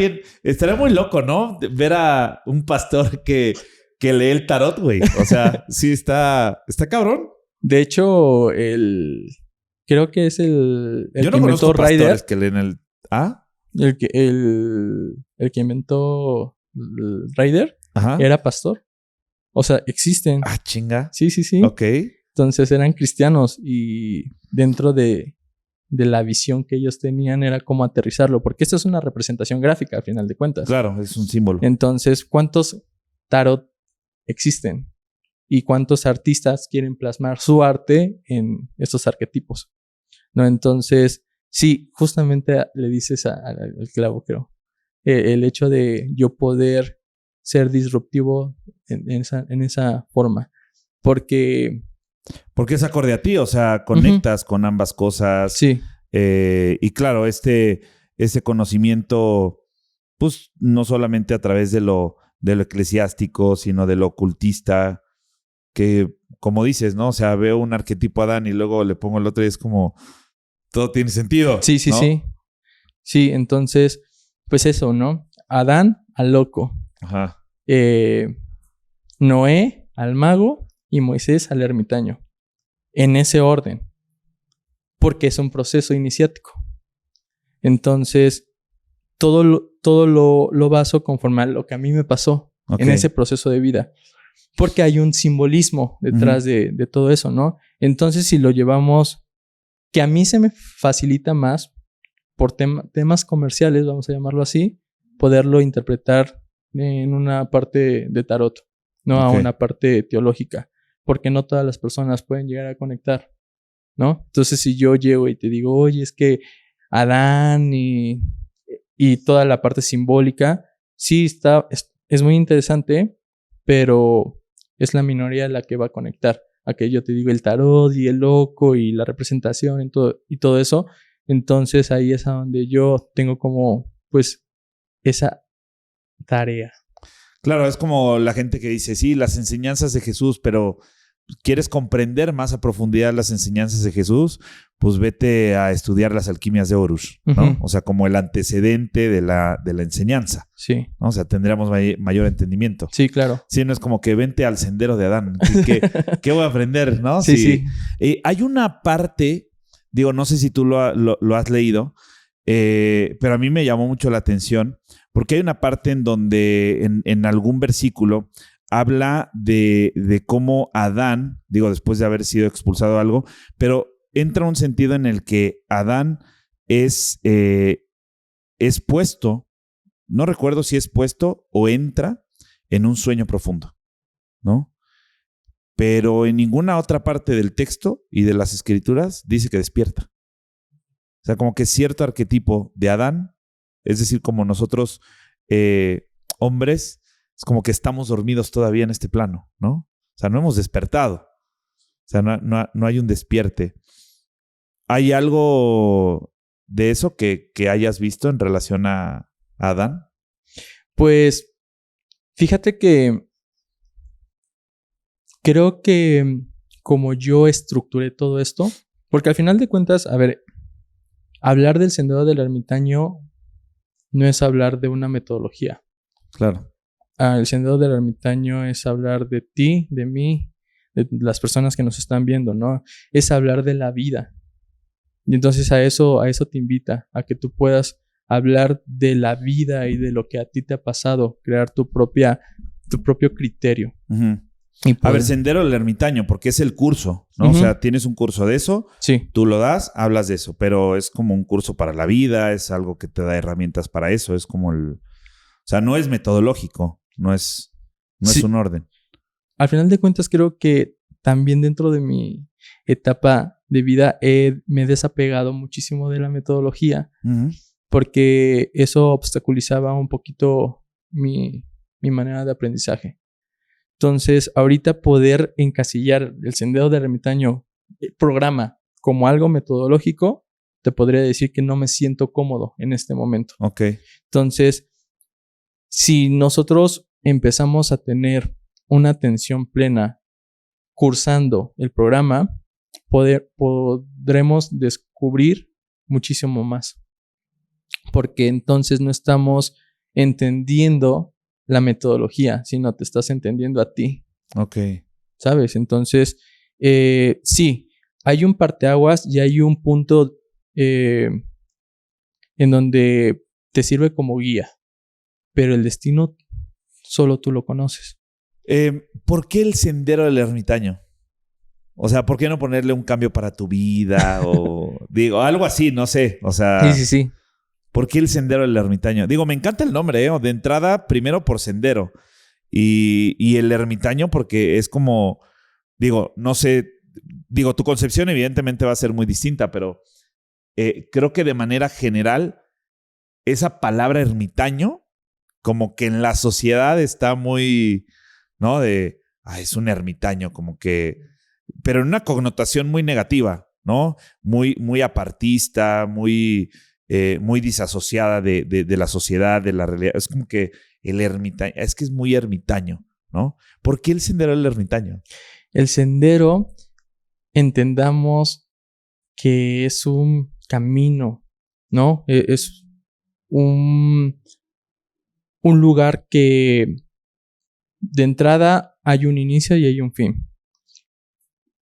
muy loco, ¿no? Ver a un pastor que lee el tarot, güey. O sea, sí está cabrón. De hecho, creo que es el Yo que no inventó conozco pastores Rider. que leen el... ¿Ah? El que inventó Rider. Ajá. Era pastor. O sea, existen. Ah, chinga. Sí. Ok. Entonces eran cristianos y dentro de la visión que ellos tenían era cómo aterrizarlo. Porque esto es una representación gráfica, al final de cuentas. Claro, es un símbolo. Entonces, ¿cuántos tarot existen? ¿Y cuántos artistas quieren plasmar su arte en estos arquetipos? ¿No? Entonces, sí, justamente le dices al clavo, creo. El hecho de yo poder ser disruptivo en esa forma. Porque es acorde a ti, o sea, conectas con ambas cosas. Sí. Y claro, ese conocimiento, pues, no solamente a través de lo eclesiástico, sino de lo ocultista, que, como dices, ¿no? O sea, veo un arquetipo Adán y luego le pongo el otro y es como... Todo tiene sentido. Sí, ¿no? Sí, entonces, pues eso, ¿no? Adán al loco. Ajá. Noé al mago y Moisés al ermitaño. En ese orden. Porque es un proceso iniciático. Entonces, todo lo baso conforme a lo que a mí me pasó en ese proceso de vida. Porque hay un simbolismo detrás de todo eso, ¿no? Entonces, si lo llevamos que a mí se me facilita más por temas comerciales, vamos a llamarlo así, poderlo interpretar en una parte de tarot, no a una parte teológica, porque no todas las personas pueden llegar a conectar, ¿no? Entonces, si yo llego y te digo, oye, es que Adán y toda la parte simbólica, sí es muy interesante, pero es la minoría la que va a conectar. A que yo te digo el tarot y el loco y la representación y todo eso. Entonces ahí es a donde yo tengo como, pues, esa tarea. Claro, es como la gente que dice, sí, las enseñanzas de Jesús, pero ¿quieres comprender más a profundidad las enseñanzas de Jesús? Pues vete a estudiar las alquimias de Horus, ¿no? Uh-huh. O sea, como el antecedente de la enseñanza. Sí. ¿No? O sea, tendríamos mayor entendimiento. Sí, claro. Sí, no es como que vente al sendero de Adán. ¿Qué voy a aprender, no? Sí, sí. Hay una parte, digo, no sé si tú lo has leído, pero a mí me llamó mucho la atención porque hay una parte en donde en algún versículo habla de cómo Adán, digo, después de haber sido expulsado algo, pero entra un sentido en el que Adán es puesto, no recuerdo si es puesto o entra en un sueño profundo, ¿no? Pero en ninguna otra parte del texto y de las escrituras dice que despierta. O sea, como que cierto arquetipo de Adán, es decir, como nosotros hombres, es como que estamos dormidos todavía en este plano, ¿no? O sea, no hemos despertado. O sea, no hay un despierte. ¿Hay algo de eso que hayas visto en relación a Adán? Pues, fíjate que creo que como yo estructuré todo esto, porque al final de cuentas, a ver, hablar del sendero del ermitaño no es hablar de una metodología. Claro. El sendero del ermitaño es hablar de ti, de mí, de las personas que nos están viendo, ¿no? Es hablar de la vida. Y entonces a eso te invita, a que tú puedas hablar de la vida y de lo que a ti te ha pasado, crear tu propio criterio. Uh-huh. A ver, sendero del ermitaño, porque es el curso, ¿no? Uh-huh. O sea, tienes un curso de eso, sí. Tú lo das, hablas de eso, pero es como un curso para la vida, es algo que te da herramientas para eso, es como o sea, no es metodológico, no es un orden. Al final de cuentas, creo que también dentro de mi etapa de vida me he desapegado muchísimo de la metodología, uh-huh, porque eso obstaculizaba un poquito mi manera de aprendizaje. Entonces, ahorita poder encasillar el sendero del ermitaño programa como algo metodológico, te podría decir que no me siento cómodo en este momento. Ok. Entonces, si nosotros empezamos a tener una atención plena cursando el programa, podremos descubrir muchísimo más. Porque entonces no estamos entendiendo la metodología, sino te estás entendiendo a ti. Ok. ¿Sabes? Entonces, sí, hay un parteaguas y hay un punto en donde te sirve como guía, pero el destino solo tú lo conoces. ¿Por qué el sendero del ermitaño? O sea, ¿por qué no ponerle un cambio para tu vida? O digo, algo así, no sé. O sea, sí. ¿Por qué el sendero del ermitaño? Digo, me encanta el nombre, ¿eh? De entrada, primero por sendero. Y el ermitaño porque es como, digo, no sé, digo, tu concepción evidentemente va a ser muy distinta, pero creo que de manera general, esa palabra ermitaño, como que en la sociedad está muy, ¿no? Es un ermitaño, como que, pero en una connotación muy negativa, ¿no? Muy apartista, muy disasociada de la sociedad, de la realidad. Es como que el ermitaño, es que es muy ermitaño, ¿no? ¿Por qué el sendero del ermitaño? El sendero, entendamos que es un camino, ¿no? Es un lugar que de entrada hay un inicio y hay un fin.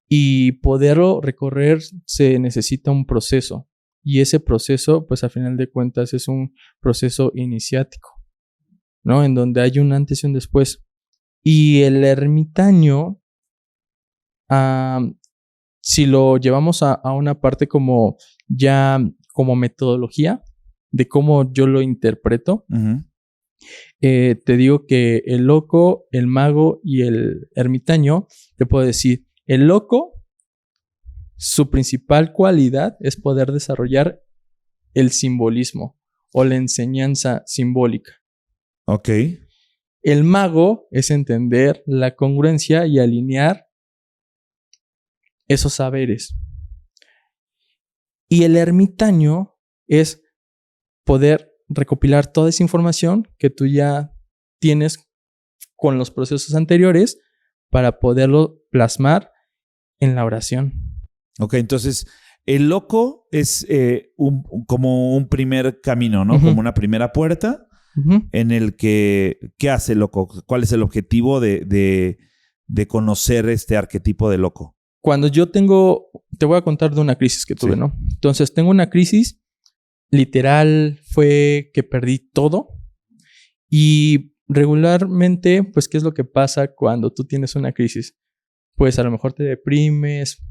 Y poderlo recorrer se necesita un proceso. Y ese proceso, pues a final de cuentas, es un proceso iniciático, ¿no? En donde hay un antes y un después. Y el ermitaño si lo llevamos a una parte como ya como metodología de cómo yo lo interpreto, te digo que el loco, el mago y el ermitaño, te puedo decir, el loco, su principal cualidad es poder desarrollar el simbolismo o la enseñanza simbólica. Ok. El mago es entender la congruencia y alinear esos saberes. Y el ermitaño es poder recopilar toda esa información que tú ya tienes con los procesos anteriores para poderlo plasmar en la oración. Ok, entonces el loco es como un primer camino, ¿no? Uh-huh. Como una primera puerta en el que... ¿Qué hace el loco? ¿Cuál es el objetivo de conocer este arquetipo de loco? Cuando yo te voy a contar de una crisis que tuve, ¿no? Entonces tengo una crisis, literal fue que perdí todo y regularmente, pues, ¿qué es lo que pasa cuando tú tienes una crisis? Pues a lo mejor te deprimes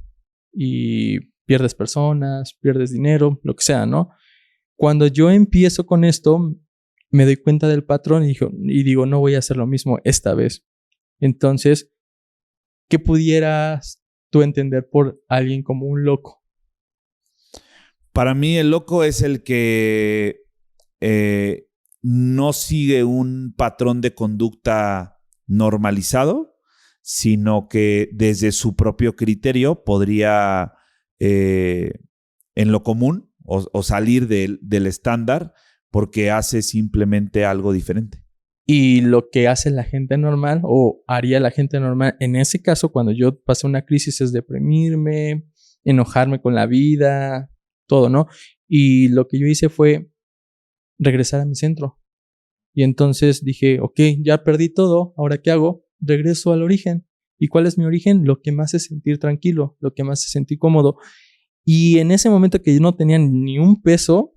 y pierdes personas, pierdes dinero, lo que sea, ¿no? Cuando yo empiezo con esto, me doy cuenta del patrón y digo, no voy a hacer lo mismo esta vez. Entonces, ¿qué pudieras tú entender por alguien como un loco? Para mí el loco es el que no sigue un patrón de conducta normalizado, sino que desde su propio criterio podría en lo común o salir del estándar porque hace simplemente algo diferente. Y lo que hace la gente normal o haría la gente normal en ese caso cuando yo pasé una crisis es deprimirme, enojarme con la vida, todo, ¿no? Y lo que yo hice fue regresar a mi centro. Y entonces dije, ok, ya perdí todo, ¿ahora qué hago? Regreso al origen. ¿Y cuál es mi origen? Lo que me hace sentir tranquilo, lo que me hace sentir cómodo. Y en ese momento que yo no tenía ni un peso,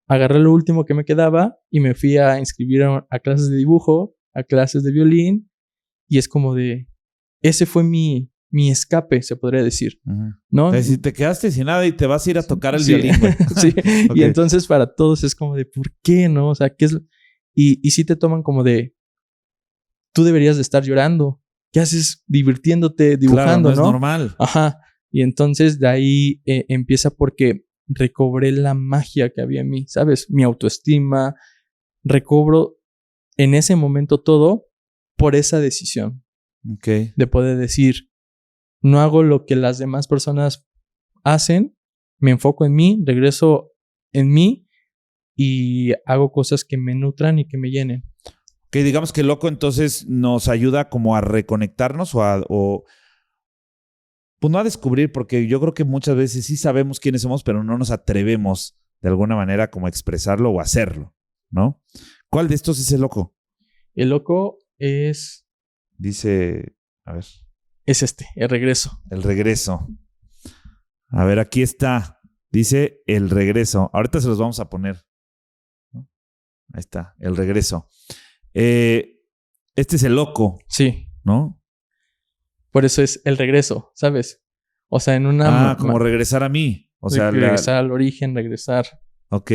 agarré lo último que me quedaba y me fui a inscribir a clases de dibujo, a clases de violín. Y es como de, ese fue mi escape, se podría decir, ¿no? Entonces, si te quedaste sin nada y te vas a ir a tocar el violín, güey. Sí. Okay. Y entonces para todos es como de, ¿por qué, no? O sea, ¿qué es? Y sí te toman como de, tú deberías de estar llorando. ¿Qué haces divirtiéndote, dibujando, claro, no? ¿no? Es normal. Ajá. Y entonces de ahí empieza porque recobré la magia que había en mí, ¿sabes? Mi autoestima. Recobro en ese momento todo por esa decisión. Okay. De poder decir, no hago lo que las demás personas hacen, me enfoco en mí, regreso en mí y hago cosas que me nutran y que me llenen. Que digamos que el loco entonces nos ayuda como a reconectarnos o pues no a descubrir, porque yo creo que muchas veces sí sabemos quiénes somos, pero no nos atrevemos de alguna manera como a expresarlo o hacerlo, ¿no? ¿Cuál de estos es el loco? El loco es... Dice, a ver. Es el regreso. El regreso. A ver, aquí está. Dice el regreso. Ahorita se los vamos a poner. Ahí está, el regreso. Este es el loco. Sí. ¿No? Por eso es el regreso, ¿sabes? O sea, en una... como regresar a mí. O sea, regresar al origen, regresar. Ok.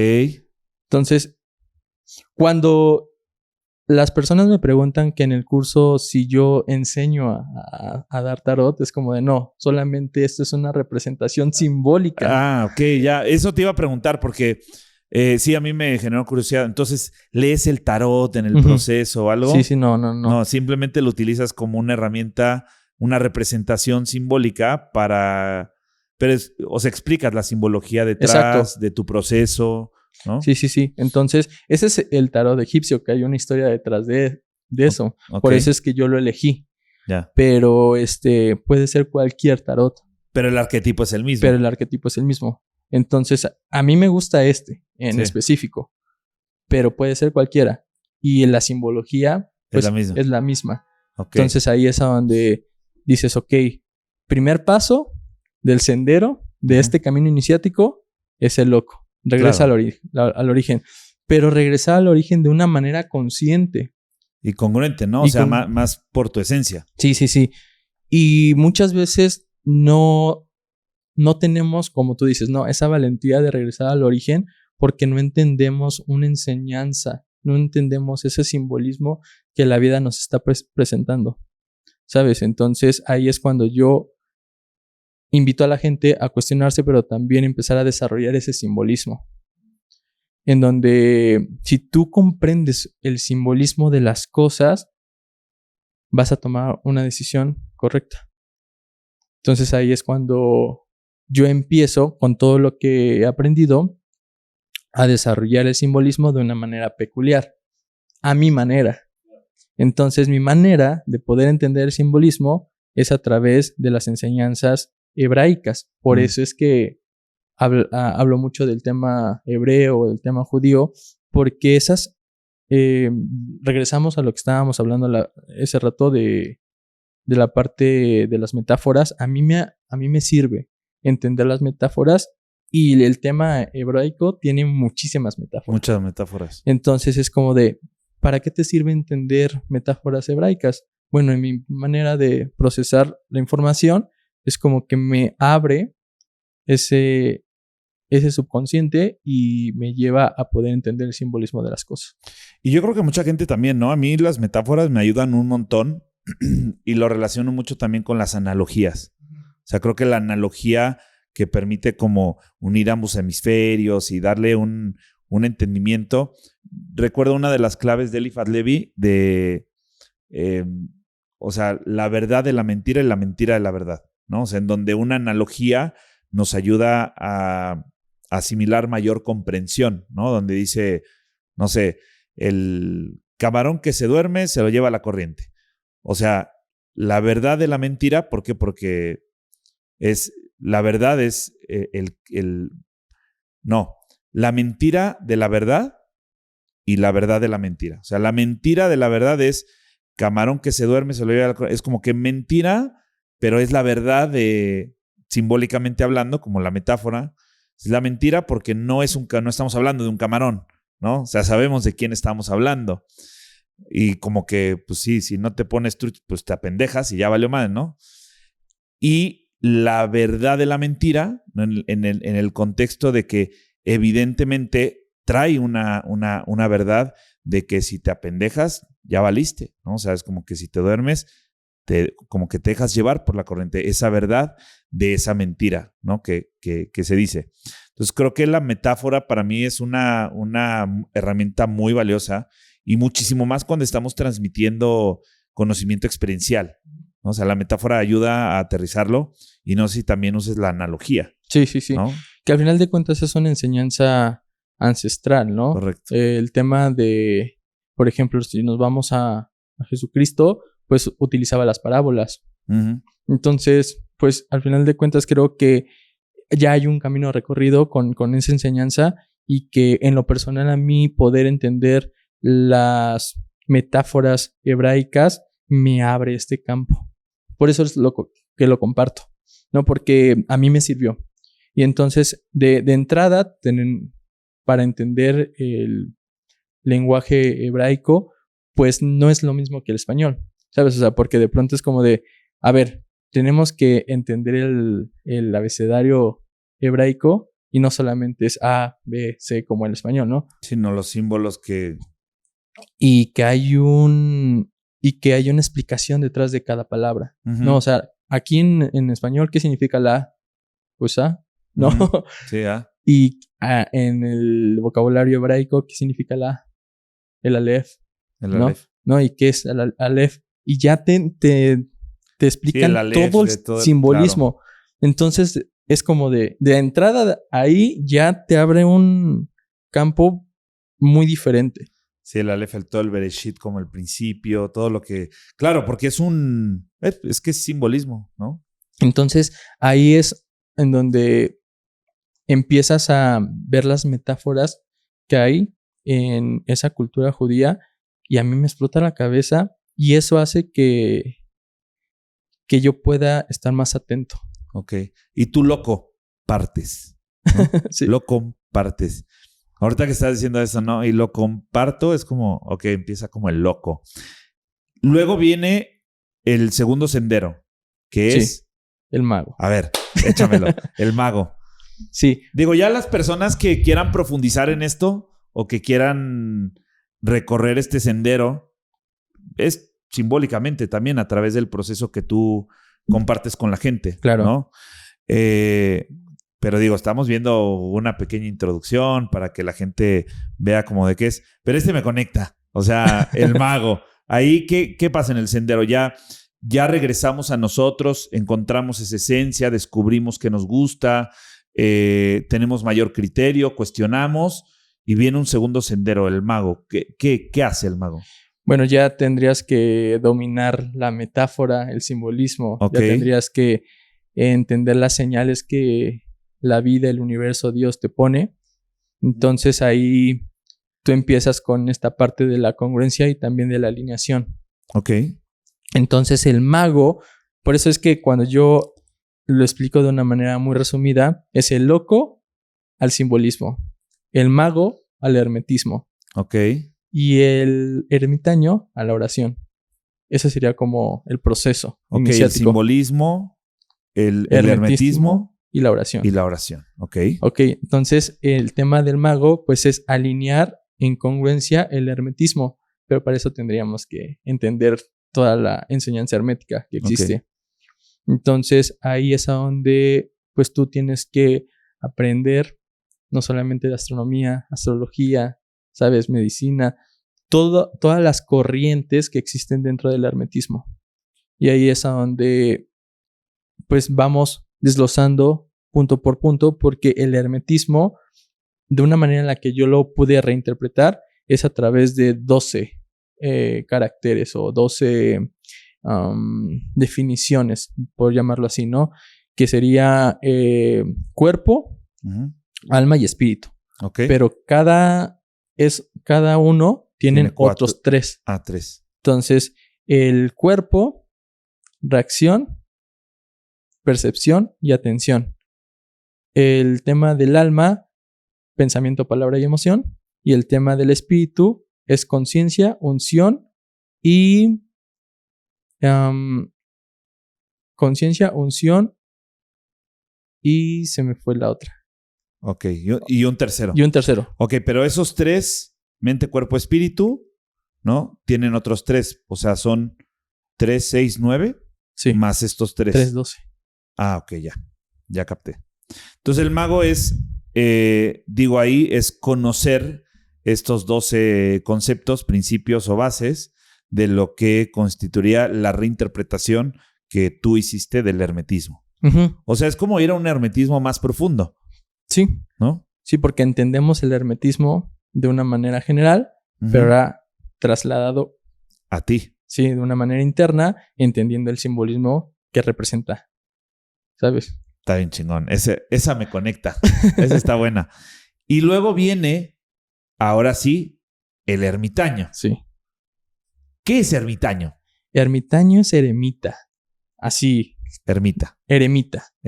Entonces, cuando las personas me preguntan que en el curso si yo enseño a dar tarot, es como de no, solamente esto es una representación simbólica. Ok, ya. Eso te iba a preguntar porque sí, a mí me generó curiosidad. Entonces, ¿lees el tarot en el proceso o algo? Sí, no. No, simplemente lo utilizas como una herramienta, una representación simbólica para... Pero explicas la simbología detrás. Exacto. De tu proceso, ¿no? Sí. Entonces, ese es el tarot egipcio, que hay una historia detrás de eso. Okay. Por eso es que yo lo elegí. Ya. Pero puede ser cualquier tarot. Pero el arquetipo es el mismo. Entonces, a mí me gusta en específico. Pero puede ser cualquiera. Y en la simbología pues, es la misma. Okay. Entonces, ahí es a donde dices, ok, primer paso del sendero de este camino iniciático es el loco. Regresa al origen. Pero regresar al origen de una manera consciente. Y congruente, ¿no? O sea, más por tu esencia. Sí. Y muchas veces no no tenemos, como tú dices, no, esa valentía de regresar al origen porque no entendemos una enseñanza, no entendemos ese simbolismo que la vida nos está presentando, ¿sabes? Entonces ahí es cuando yo invito a la gente a cuestionarse, pero también empezar a desarrollar ese simbolismo. En donde si tú comprendes el simbolismo de las cosas, vas a tomar una decisión correcta. Entonces ahí es cuando yo empiezo con todo lo que he aprendido a desarrollar el simbolismo de una manera peculiar, a mi manera. Entonces mi manera de poder entender el simbolismo es a través de las enseñanzas hebraicas. Por eso es que hablo mucho del tema hebreo, del tema judío, porque esas, regresamos a lo que estábamos hablando ese rato de la parte de las metáforas. A mí me sirve entender las metáforas y el tema hebraico tiene muchísimas metáforas. Muchas metáforas. Entonces es como de, ¿para qué te sirve entender metáforas hebraicas? Bueno, en mi manera de procesar la información es como que me abre ese subconsciente y me lleva a poder entender el simbolismo de las cosas. Y yo creo que mucha gente también, ¿no? A mí las metáforas me ayudan un montón y lo relaciono mucho también con las analogías. O sea, creo que la analogía que permite como unir ambos hemisferios y darle un entendimiento. Recuerdo una de las claves de Eliphaz Levi de, o sea, la verdad de la mentira y la mentira de la verdad, ¿no? O sea, en donde una analogía nos ayuda a asimilar mayor comprensión, ¿no? Donde dice, no sé, el camarón que se duerme se lo lleva la corriente. O sea, la verdad de la mentira, ¿por qué? Porque la verdad es no, la mentira de la verdad y la verdad de la mentira. O sea, la mentira de la verdad es camarón que se duerme se lo lleva la corriente. Es como que mentira, pero es la verdad de, simbólicamente hablando, como la metáfora. Es la mentira porque no estamos hablando de un camarón, ¿no? O sea, sabemos de quién estamos hablando. Y como que, pues sí, si no te pones trucho, pues te apendejas y ya valió mal, ¿no? Y la verdad de la mentira, en el contexto de que evidentemente trae una verdad de que si te apendejas, ya valiste, ¿no? O sea, es como que si te duermes, como que te dejas llevar por la corriente. Esa verdad de esa mentira, ¿no? Que se dice. Entonces, creo que la metáfora para mí es una herramienta muy valiosa y muchísimo más cuando estamos transmitiendo conocimiento experiencial, ¿no? O sea, la metáfora ayuda a aterrizarlo y no sé si también uses la analogía. Sí, ¿no? Que al final de cuentas es una enseñanza ancestral, ¿no? Correcto. El tema de, por ejemplo, si nos vamos a Jesucristo, pues utilizaba las parábolas. Uh-huh. Entonces, pues al final de cuentas creo que ya hay un camino recorrido con esa enseñanza y que en lo personal a mí poder entender las metáforas hebraicas me abre este campo. Por eso es que lo comparto, ¿no? Porque a mí me sirvió. Y entonces, de entrada, para entender el lenguaje hebraico, pues no es lo mismo que el español, ¿sabes? O sea, porque de pronto es como de, a ver, tenemos que entender el abecedario hebraico y no solamente es A, B, C como el español, ¿no? Sino los símbolos que... Y que hay una explicación detrás de cada palabra, uh-huh. ¿no? O sea, aquí en español, ¿qué significa la A? Pues A, ¿no? Uh-huh. Sí, A. Y en el vocabulario hebraico, ¿qué significa la A? El Aleph. El Aleph. ¿No? ¿Y qué es el Aleph? Y ya te explican todo el simbolismo. Claro. Entonces, es como de entrada ahí ya te abre un campo muy diferente. Sí, el Aleph, todo el Bereshit como el principio, todo lo que... Claro, porque es que es simbolismo, ¿no? Entonces, ahí es en donde empiezas a ver las metáforas que hay en esa cultura judía y a mí me explota la cabeza y eso hace que yo pueda estar más atento. Ok. Y tú lo compartes, ¿no? Sí. Lo compartes. Ahorita que estás diciendo eso, ¿no? Y lo comparto, es como, ok, empieza como el loco. Luego viene el segundo sendero, que es... el mago. A ver, Échamelo. El mago. Sí. Digo, ya las personas que quieran profundizar en esto o que quieran recorrer este sendero, es simbólicamente también a través del proceso que tú compartes con la gente. Claro. ¿No? Pero digo, estamos viendo una pequeña introducción para que la gente vea como de qué es. Pero me conecta. O sea, el mago. Ahí, ¿qué pasa en el sendero? Ya regresamos a nosotros, encontramos esa esencia, descubrimos que nos gusta, tenemos mayor criterio, cuestionamos y viene un segundo sendero, el mago. ¿Qué hace el mago? Bueno, ya tendrías que dominar la metáfora, el simbolismo. Okay. Ya tendrías que entender las señales que la vida, el universo, Dios te pone. Entonces ahí tú empiezas con esta parte de la congruencia y también de la alineación. Ok. Entonces el mago, por eso es que cuando yo lo explico de una manera muy resumida, es el loco al simbolismo, el mago al hermetismo. Ok. Y el ermitaño a la oración. Ese sería como el proceso iniciático. El simbolismo, el hermetismo y la oración. Y la oración, ok. Ok, entonces el tema del mago pues es alinear en congruencia el hermetismo, pero para eso tendríamos que entender toda la enseñanza hermética que existe. Okay. Entonces ahí es a donde pues tú tienes que aprender no solamente de astronomía, astrología, sabes, medicina, todas las corrientes que existen dentro del hermetismo. Y ahí es a donde pues vamos desglosando punto por punto, porque el hermetismo, de una manera en la que yo lo pude reinterpretar, es a través de 12 caracteres o 12 definiciones, por llamarlo así, ¿no? Que sería cuerpo, alma y espíritu. Okay. Pero cada uno tiene otros 3. Ah, 3. Entonces, el cuerpo, reacción, percepción y atención. El tema del alma, pensamiento, palabra y emoción. Y el tema del espíritu es conciencia, unción y... conciencia, unción y se me fue la otra. Ok, y un tercero. Y un tercero. Ok, pero esos 3, mente, cuerpo, espíritu, ¿no? Tienen otros 3. O sea, son 3, 6, 9. Sí. Más estos 3. 3, 12. Ah, ok, ya capté. Entonces el mago es, ahí es conocer estos 12 conceptos, principios o bases de lo que constituiría la reinterpretación que tú hiciste del hermetismo. Uh-huh. O sea, es como ir a un hermetismo más profundo. Sí. ¿No? Sí, porque entendemos el hermetismo de una manera general, pero ahora trasladado a ti. Sí, de una manera interna, entendiendo el simbolismo que representa. ¿Sabes? Está bien chingón. Esa me conecta. Esa está buena. Y luego viene, ahora sí, el ermitaño. Sí. ¿Qué es ermitaño? Ermitaño es eremita. Así. Eremita.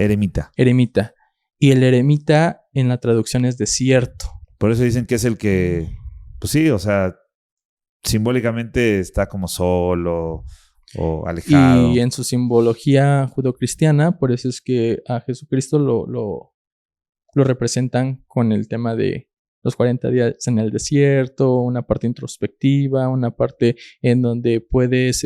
Y el eremita en la traducción es desierto. Por eso dicen que es el que, pues sí, o sea, simbólicamente está como solo o alejado. Y en su simbología judeocristiana, por eso es que a Jesucristo lo representan con el tema de los 40 días en el desierto, una parte introspectiva, una parte en donde puedes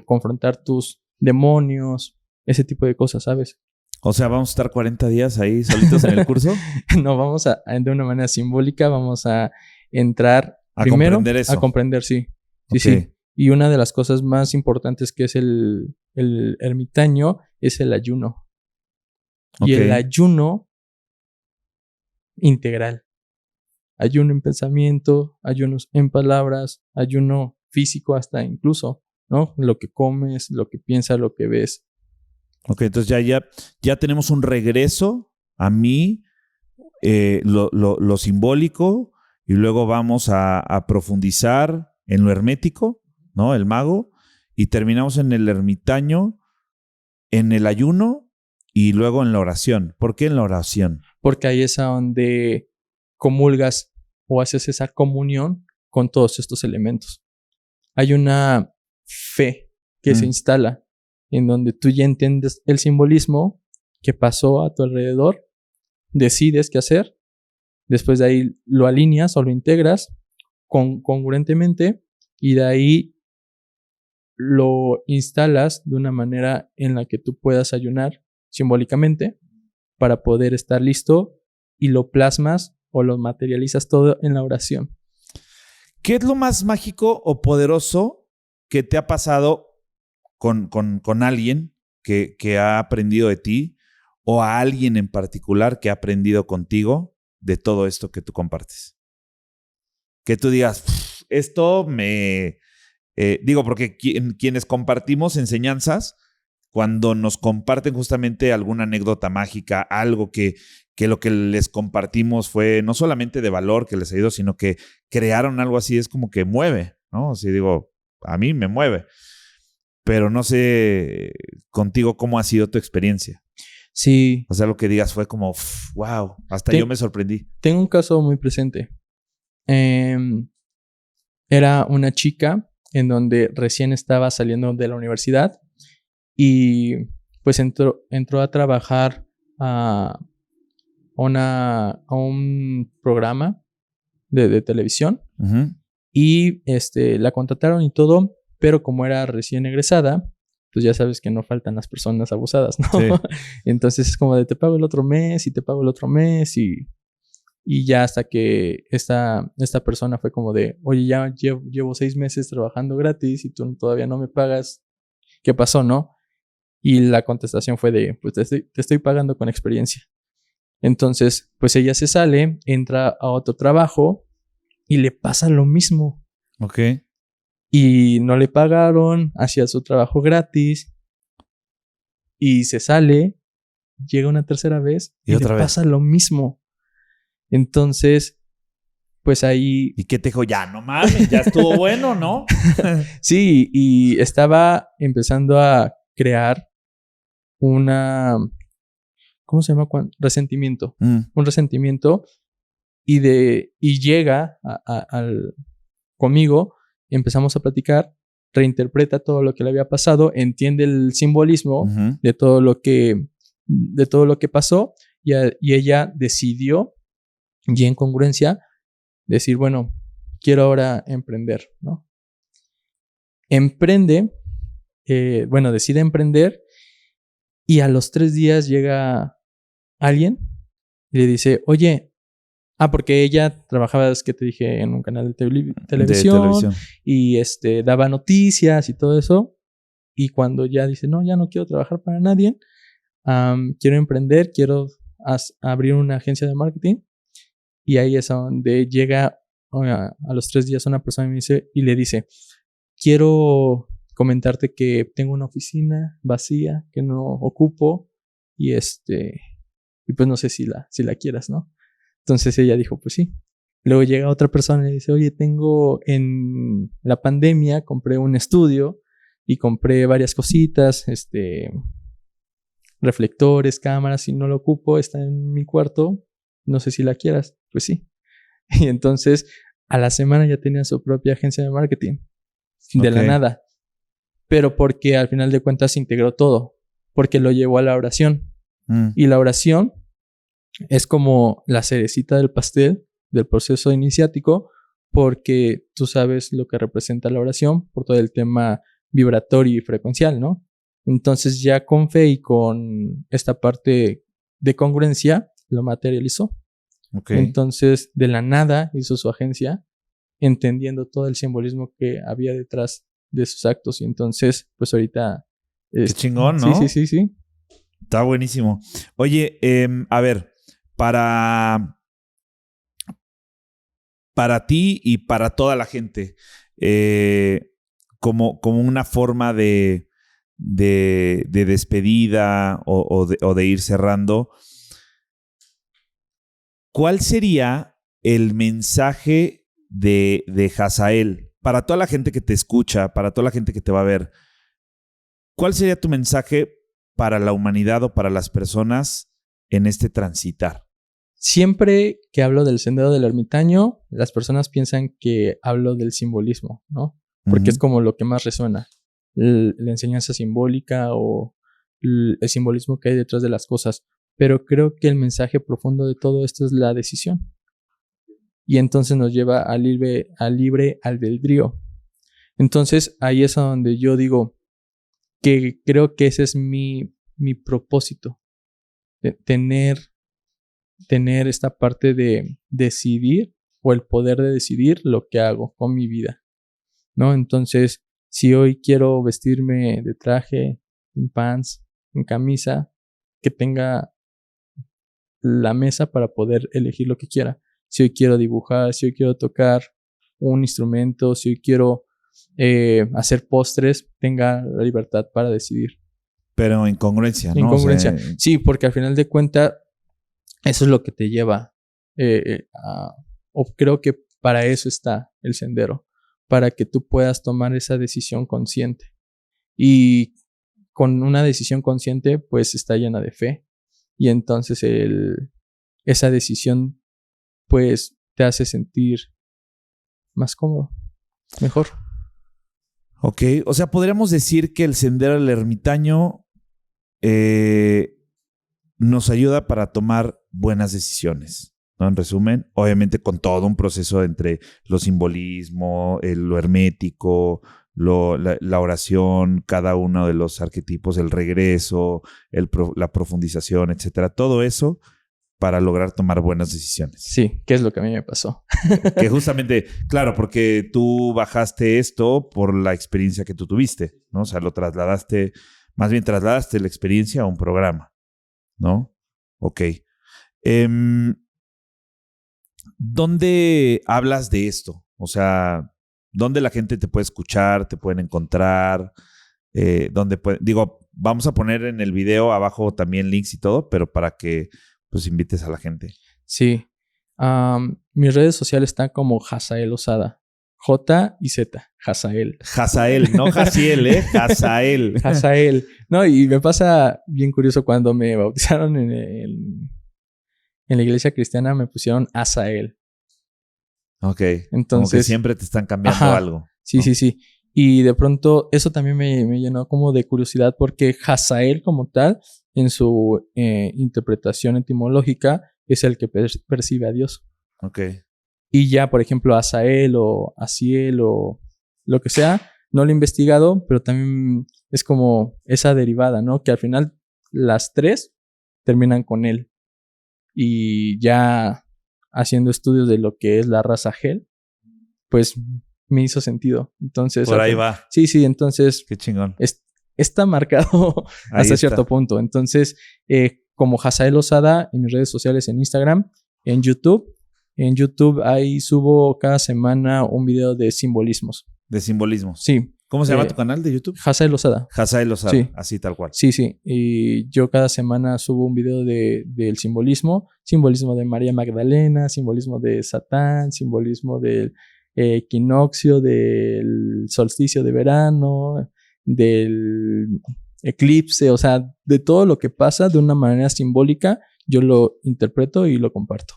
confrontar tus demonios, ese tipo de cosas, ¿sabes? O sea, ¿vamos a estar 40 días ahí solitos en el curso? No, vamos de una manera simbólica, vamos a entrar a primero comprender eso. A comprender, sí. Okay. Sí. Y una de las cosas más importantes que es el ermitaño es el ayuno. Okay. Y el ayuno integral. Ayuno en pensamiento, ayunos en palabras, ayuno físico hasta incluso, ¿no? Lo que comes, lo que piensas, lo que ves. Ok, entonces ya tenemos un regreso a mí, lo simbólico, y luego vamos a profundizar en lo hermético, ¿no? El mago, y terminamos en el ermitaño, en el ayuno y luego en la oración. ¿Por qué en la oración? Porque ahí es a donde comulgas o haces esa comunión con todos estos elementos. Hay una fe que se instala en donde tú ya entiendes el simbolismo que pasó a tu alrededor, decides qué hacer, después de ahí lo alineas o lo integras congruentemente y de ahí lo instalas de una manera en la que tú puedas ayunar simbólicamente para poder estar listo y lo plasmas o lo materializas todo en la oración. ¿Qué es lo más mágico o poderoso que te ha pasado con alguien que ha aprendido de ti o a alguien en particular que ha aprendido contigo de todo esto que tú compartes? Que tú digas, esto me... digo, porque quienes compartimos enseñanzas, cuando nos comparten justamente alguna anécdota mágica, algo que lo que les compartimos fue no solamente de valor que les ayudó, sino que crearon algo así, es como que mueve, ¿no? O sea, digo, a mí me mueve. Pero no sé contigo cómo ha sido tu experiencia. Sí. O sea, lo que digas fue como, wow, hasta yo me sorprendí. Tengo un caso muy presente. Era una chica en donde recién estaba saliendo de la universidad y pues entró a trabajar a un programa de televisión. Uh-huh. Y la contrataron y todo, pero como era recién egresada, pues ya sabes que no faltan las personas abusadas, ¿no? Sí. Entonces es como de te pago el otro mes y te pago el otro mes y ya hasta que esta persona fue como de, oye, ya llevo 6 meses trabajando gratis y tú todavía no me pagas, ¿qué pasó, no? Y la contestación fue de, pues te estoy pagando con experiencia. Entonces, pues ella se sale, entra a otro trabajo y le pasa lo mismo. Ok. Y no le pagaron, hacía su trabajo gratis y se sale, llega una tercera vez y le pasa lo mismo. Entonces, pues ahí... ¿Y qué te dijo? Ya, no mames, ya estuvo bueno, ¿no? Sí, y estaba empezando a crear una... ¿Cómo se llama? Resentimiento. Un resentimiento y llega conmigo, empezamos a platicar, reinterpreta todo lo que le había pasado, entiende el simbolismo uh-huh. de todo lo que pasó y ella decidió, y en congruencia, decir, bueno, quiero ahora emprender, ¿no? Decide emprender y a los 3 días llega alguien y le dice, oye, porque ella trabajaba, es que te dije, en un canal de televisión. Y daba noticias y todo eso. Y cuando ya dice, no, ya no quiero trabajar para nadie, quiero emprender, quiero abrir una agencia de marketing. Y ahí es donde llega a los 3 días una persona y le dice, quiero comentarte que tengo una oficina vacía que no ocupo y pues no sé si la quieras, ¿no? Entonces ella dijo, pues sí. Luego llega otra persona y le dice, oye, en la pandemia compré un estudio y compré varias cositas, reflectores, cámaras, y no lo ocupo, está en mi cuarto, no sé si la quieras. Pues sí. Y entonces a la semana ya tenía su propia agencia de marketing. De la nada. Pero porque al final de cuentas se integró todo. Porque lo llevó a la oración. Y la oración es como la cerecita del pastel del proceso iniciático, porque tú sabes lo que representa la oración por todo el tema vibratorio y frecuencial, ¿no? Entonces ya con fe y con esta parte de congruencia lo materializó. Okay. Entonces de la nada hizo su agencia entendiendo todo el simbolismo que había detrás de sus actos y entonces pues ahorita... Qué chingón, ¿no? Sí. Está buenísimo. Oye, a ver, para ti y para toda la gente, como una forma de despedida o de ir cerrando, ¿cuál sería el mensaje de Hazael para toda la gente que te escucha, para toda la gente que te va a ver? ¿Cuál sería tu mensaje para la humanidad o para las personas en este transitar? Siempre que hablo del sendero del ermitaño, las personas piensan que hablo del simbolismo, ¿no? Porque es como lo que más resuena. La enseñanza simbólica o el simbolismo que hay detrás de las cosas, pero creo que el mensaje profundo de todo esto es la decisión. Y entonces nos lleva al libre albedrío. Entonces ahí es a donde yo digo que creo que ese es mi propósito, de tener esta parte de decidir o el poder de decidir lo que hago con mi vida, ¿no? Entonces, si hoy quiero vestirme de traje, en pants, en camisa, que tenga la mesa para poder elegir lo que quiera. Si hoy quiero dibujar, si hoy quiero tocar un instrumento, si hoy quiero hacer postres, tenga la libertad para decidir. Pero en congruencia, ¿no? En congruencia. O sea, sí, porque al final de cuentas, eso es lo que te lleva o creo que para eso está el sendero, para que tú puedas tomar esa decisión consciente. Y con una decisión consciente, pues está llena de fe. Y entonces esa decisión, pues, te hace sentir más cómodo, mejor. Ok, o sea, podríamos decir que el Sendero del Ermitaño nos ayuda para tomar buenas decisiones, ¿no? En resumen, obviamente con todo un proceso entre lo simbolismo, lo hermético, la oración, cada uno de los arquetipos, el regreso, la profundización, etcétera. Todo eso para lograr tomar buenas decisiones. Sí, que es lo que a mí me pasó. Que justamente, claro, porque tú bajaste esto por la experiencia que tú tuviste, ¿no? O sea, trasladaste la experiencia a un programa, ¿no? Ok. ¿Dónde hablas de esto? O sea, ¿dónde la gente te puede escuchar, te pueden encontrar? Vamos a poner en el video abajo también links y todo, pero para que pues invites a la gente. Sí. Mis redes sociales están como Hazael Osada. J y Z. Hazael. Hazael, no Jaciel, Hazael. Hazael. No, y me pasa bien curioso cuando me bautizaron en la iglesia cristiana, me pusieron Azael. Ok. Entonces, como que siempre te están cambiando algo. Sí, ¿no? sí. Y de pronto eso también me llenó como de curiosidad porque Hazael como tal, en su interpretación etimológica, es el que percibe a Dios. Ok. Y ya, por ejemplo, Azael o Aziel o lo que sea, no lo he investigado, pero también es como esa derivada, ¿no? Que al final las tres terminan con él. Y ya haciendo estudios de lo que es la raza Gel, pues me hizo sentido. Entonces, por ahí va. Sí, entonces. Qué chingón. Está marcado hasta cierto punto. Entonces, como Hazael Osada en mis redes sociales, en Instagram, en YouTube. En YouTube ahí subo cada semana un video de simbolismos. De simbolismos. Sí. ¿Cómo se llama tu canal de YouTube? Hazael Osada. Hazael Osada, sí. Así tal cual. Sí. Y yo cada semana subo un video del simbolismo. Simbolismo de María Magdalena, simbolismo de Satán, simbolismo del equinoccio, del solsticio de verano, del eclipse, o sea, de todo lo que pasa de una manera simbólica, yo lo interpreto y lo comparto.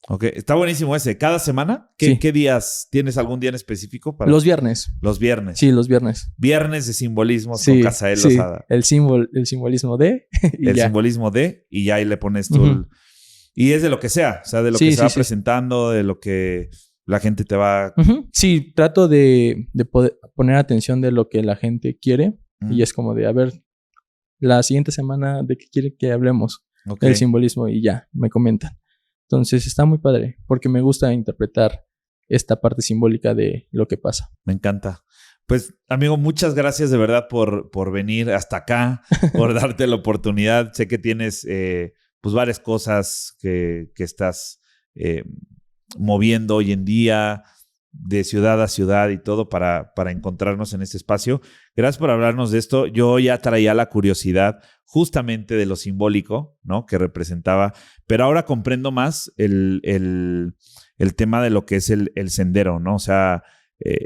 Ok, está buenísimo ese. ¿Cada semana? ¿Qué días? ¿Tienes algún día en específico? Los viernes. Los viernes. Sí, los viernes. Viernes de simbolismo con Hazael Osada. El simbolismo de. Simbolismo de, y ya ahí le pones tú. Uh-huh. Y es de lo que sea, o sea, de lo que se va presentando, de lo que la gente te va. Uh-huh. Sí, trato de poder poner atención de lo que la gente quiere. Uh-huh. Y es como de, a ver, la siguiente semana, ¿de qué quiere que hablemos? Okay. Del simbolismo, y ya, me comentan. Entonces está muy padre, porque me gusta interpretar esta parte simbólica de lo que pasa. Me encanta. Pues, amigo, muchas gracias de verdad por venir hasta acá, por darte la oportunidad. Sé que tienes pues varias cosas que estás moviendo hoy en día, de ciudad a ciudad y todo, para encontrarnos en este espacio. Gracias por hablarnos de esto. Yo ya traía la curiosidad justamente de lo simbólico, ¿no? Que representaba, pero ahora comprendo más el tema de lo que es el sendero, ¿no? O sea,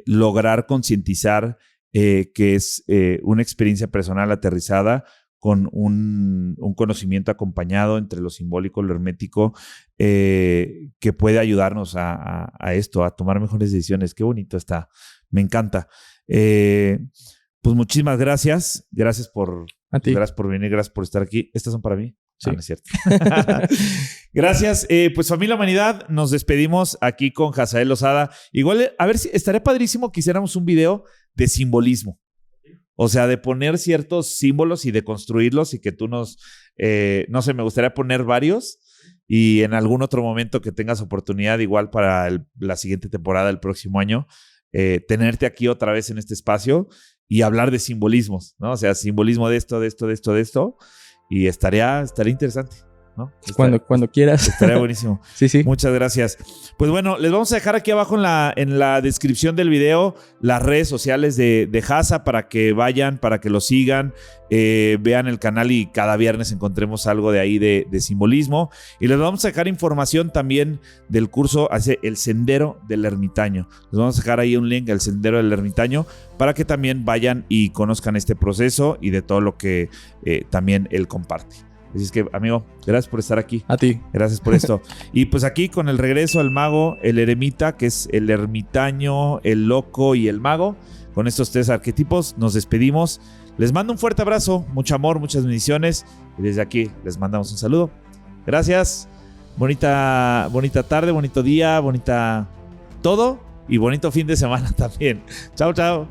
lograr concientizar que es una experiencia personal aterrizada con un conocimiento acompañado entre lo simbólico y lo hermético que puede ayudarnos a esto, a tomar mejores decisiones. Qué bonito está. Me encanta. Pues muchísimas gracias. Gracias por A ti. Gracias por venir, gracias por estar aquí. ¿Estas son para mí? Sí. No es cierto. Gracias. Pues familia Humanidad, nos despedimos aquí con Hazael Lozada. Igual, a ver si estaría padrísimo que hiciéramos un video de simbolismo. O sea, de poner ciertos símbolos y de construirlos y que tú nos... no sé, me gustaría poner varios y en algún otro momento que tengas oportunidad, igual para la siguiente temporada del próximo año, tenerte aquí otra vez en este espacio y hablar de simbolismos, ¿no? O sea, simbolismo de esto, de esto, de esto, de esto. Y estaría interesante, ¿no? Cuando quieras. Estaría buenísimo. Sí. Muchas gracias. Pues bueno, les vamos a dejar aquí abajo en la descripción del video las redes sociales de Haza para que vayan, para que lo sigan, vean el canal y cada viernes encontremos algo de ahí de simbolismo. Y les vamos a dejar información también del curso El Sendero del Ermitaño. Les vamos a dejar ahí un link al Sendero del Ermitaño para que también vayan y conozcan este proceso y de todo lo que también él comparte. Así es que, amigo, gracias por estar aquí. A ti. Gracias por esto. Y pues aquí con el regreso al mago, el eremita, que es el ermitaño, el loco y el mago. Con estos 3 arquetipos nos despedimos. Les mando un fuerte abrazo, mucho amor, muchas bendiciones. Y desde aquí les mandamos un saludo. Gracias. Bonita tarde, bonito día, bonita todo. Y bonito fin de semana también. Chao, chao.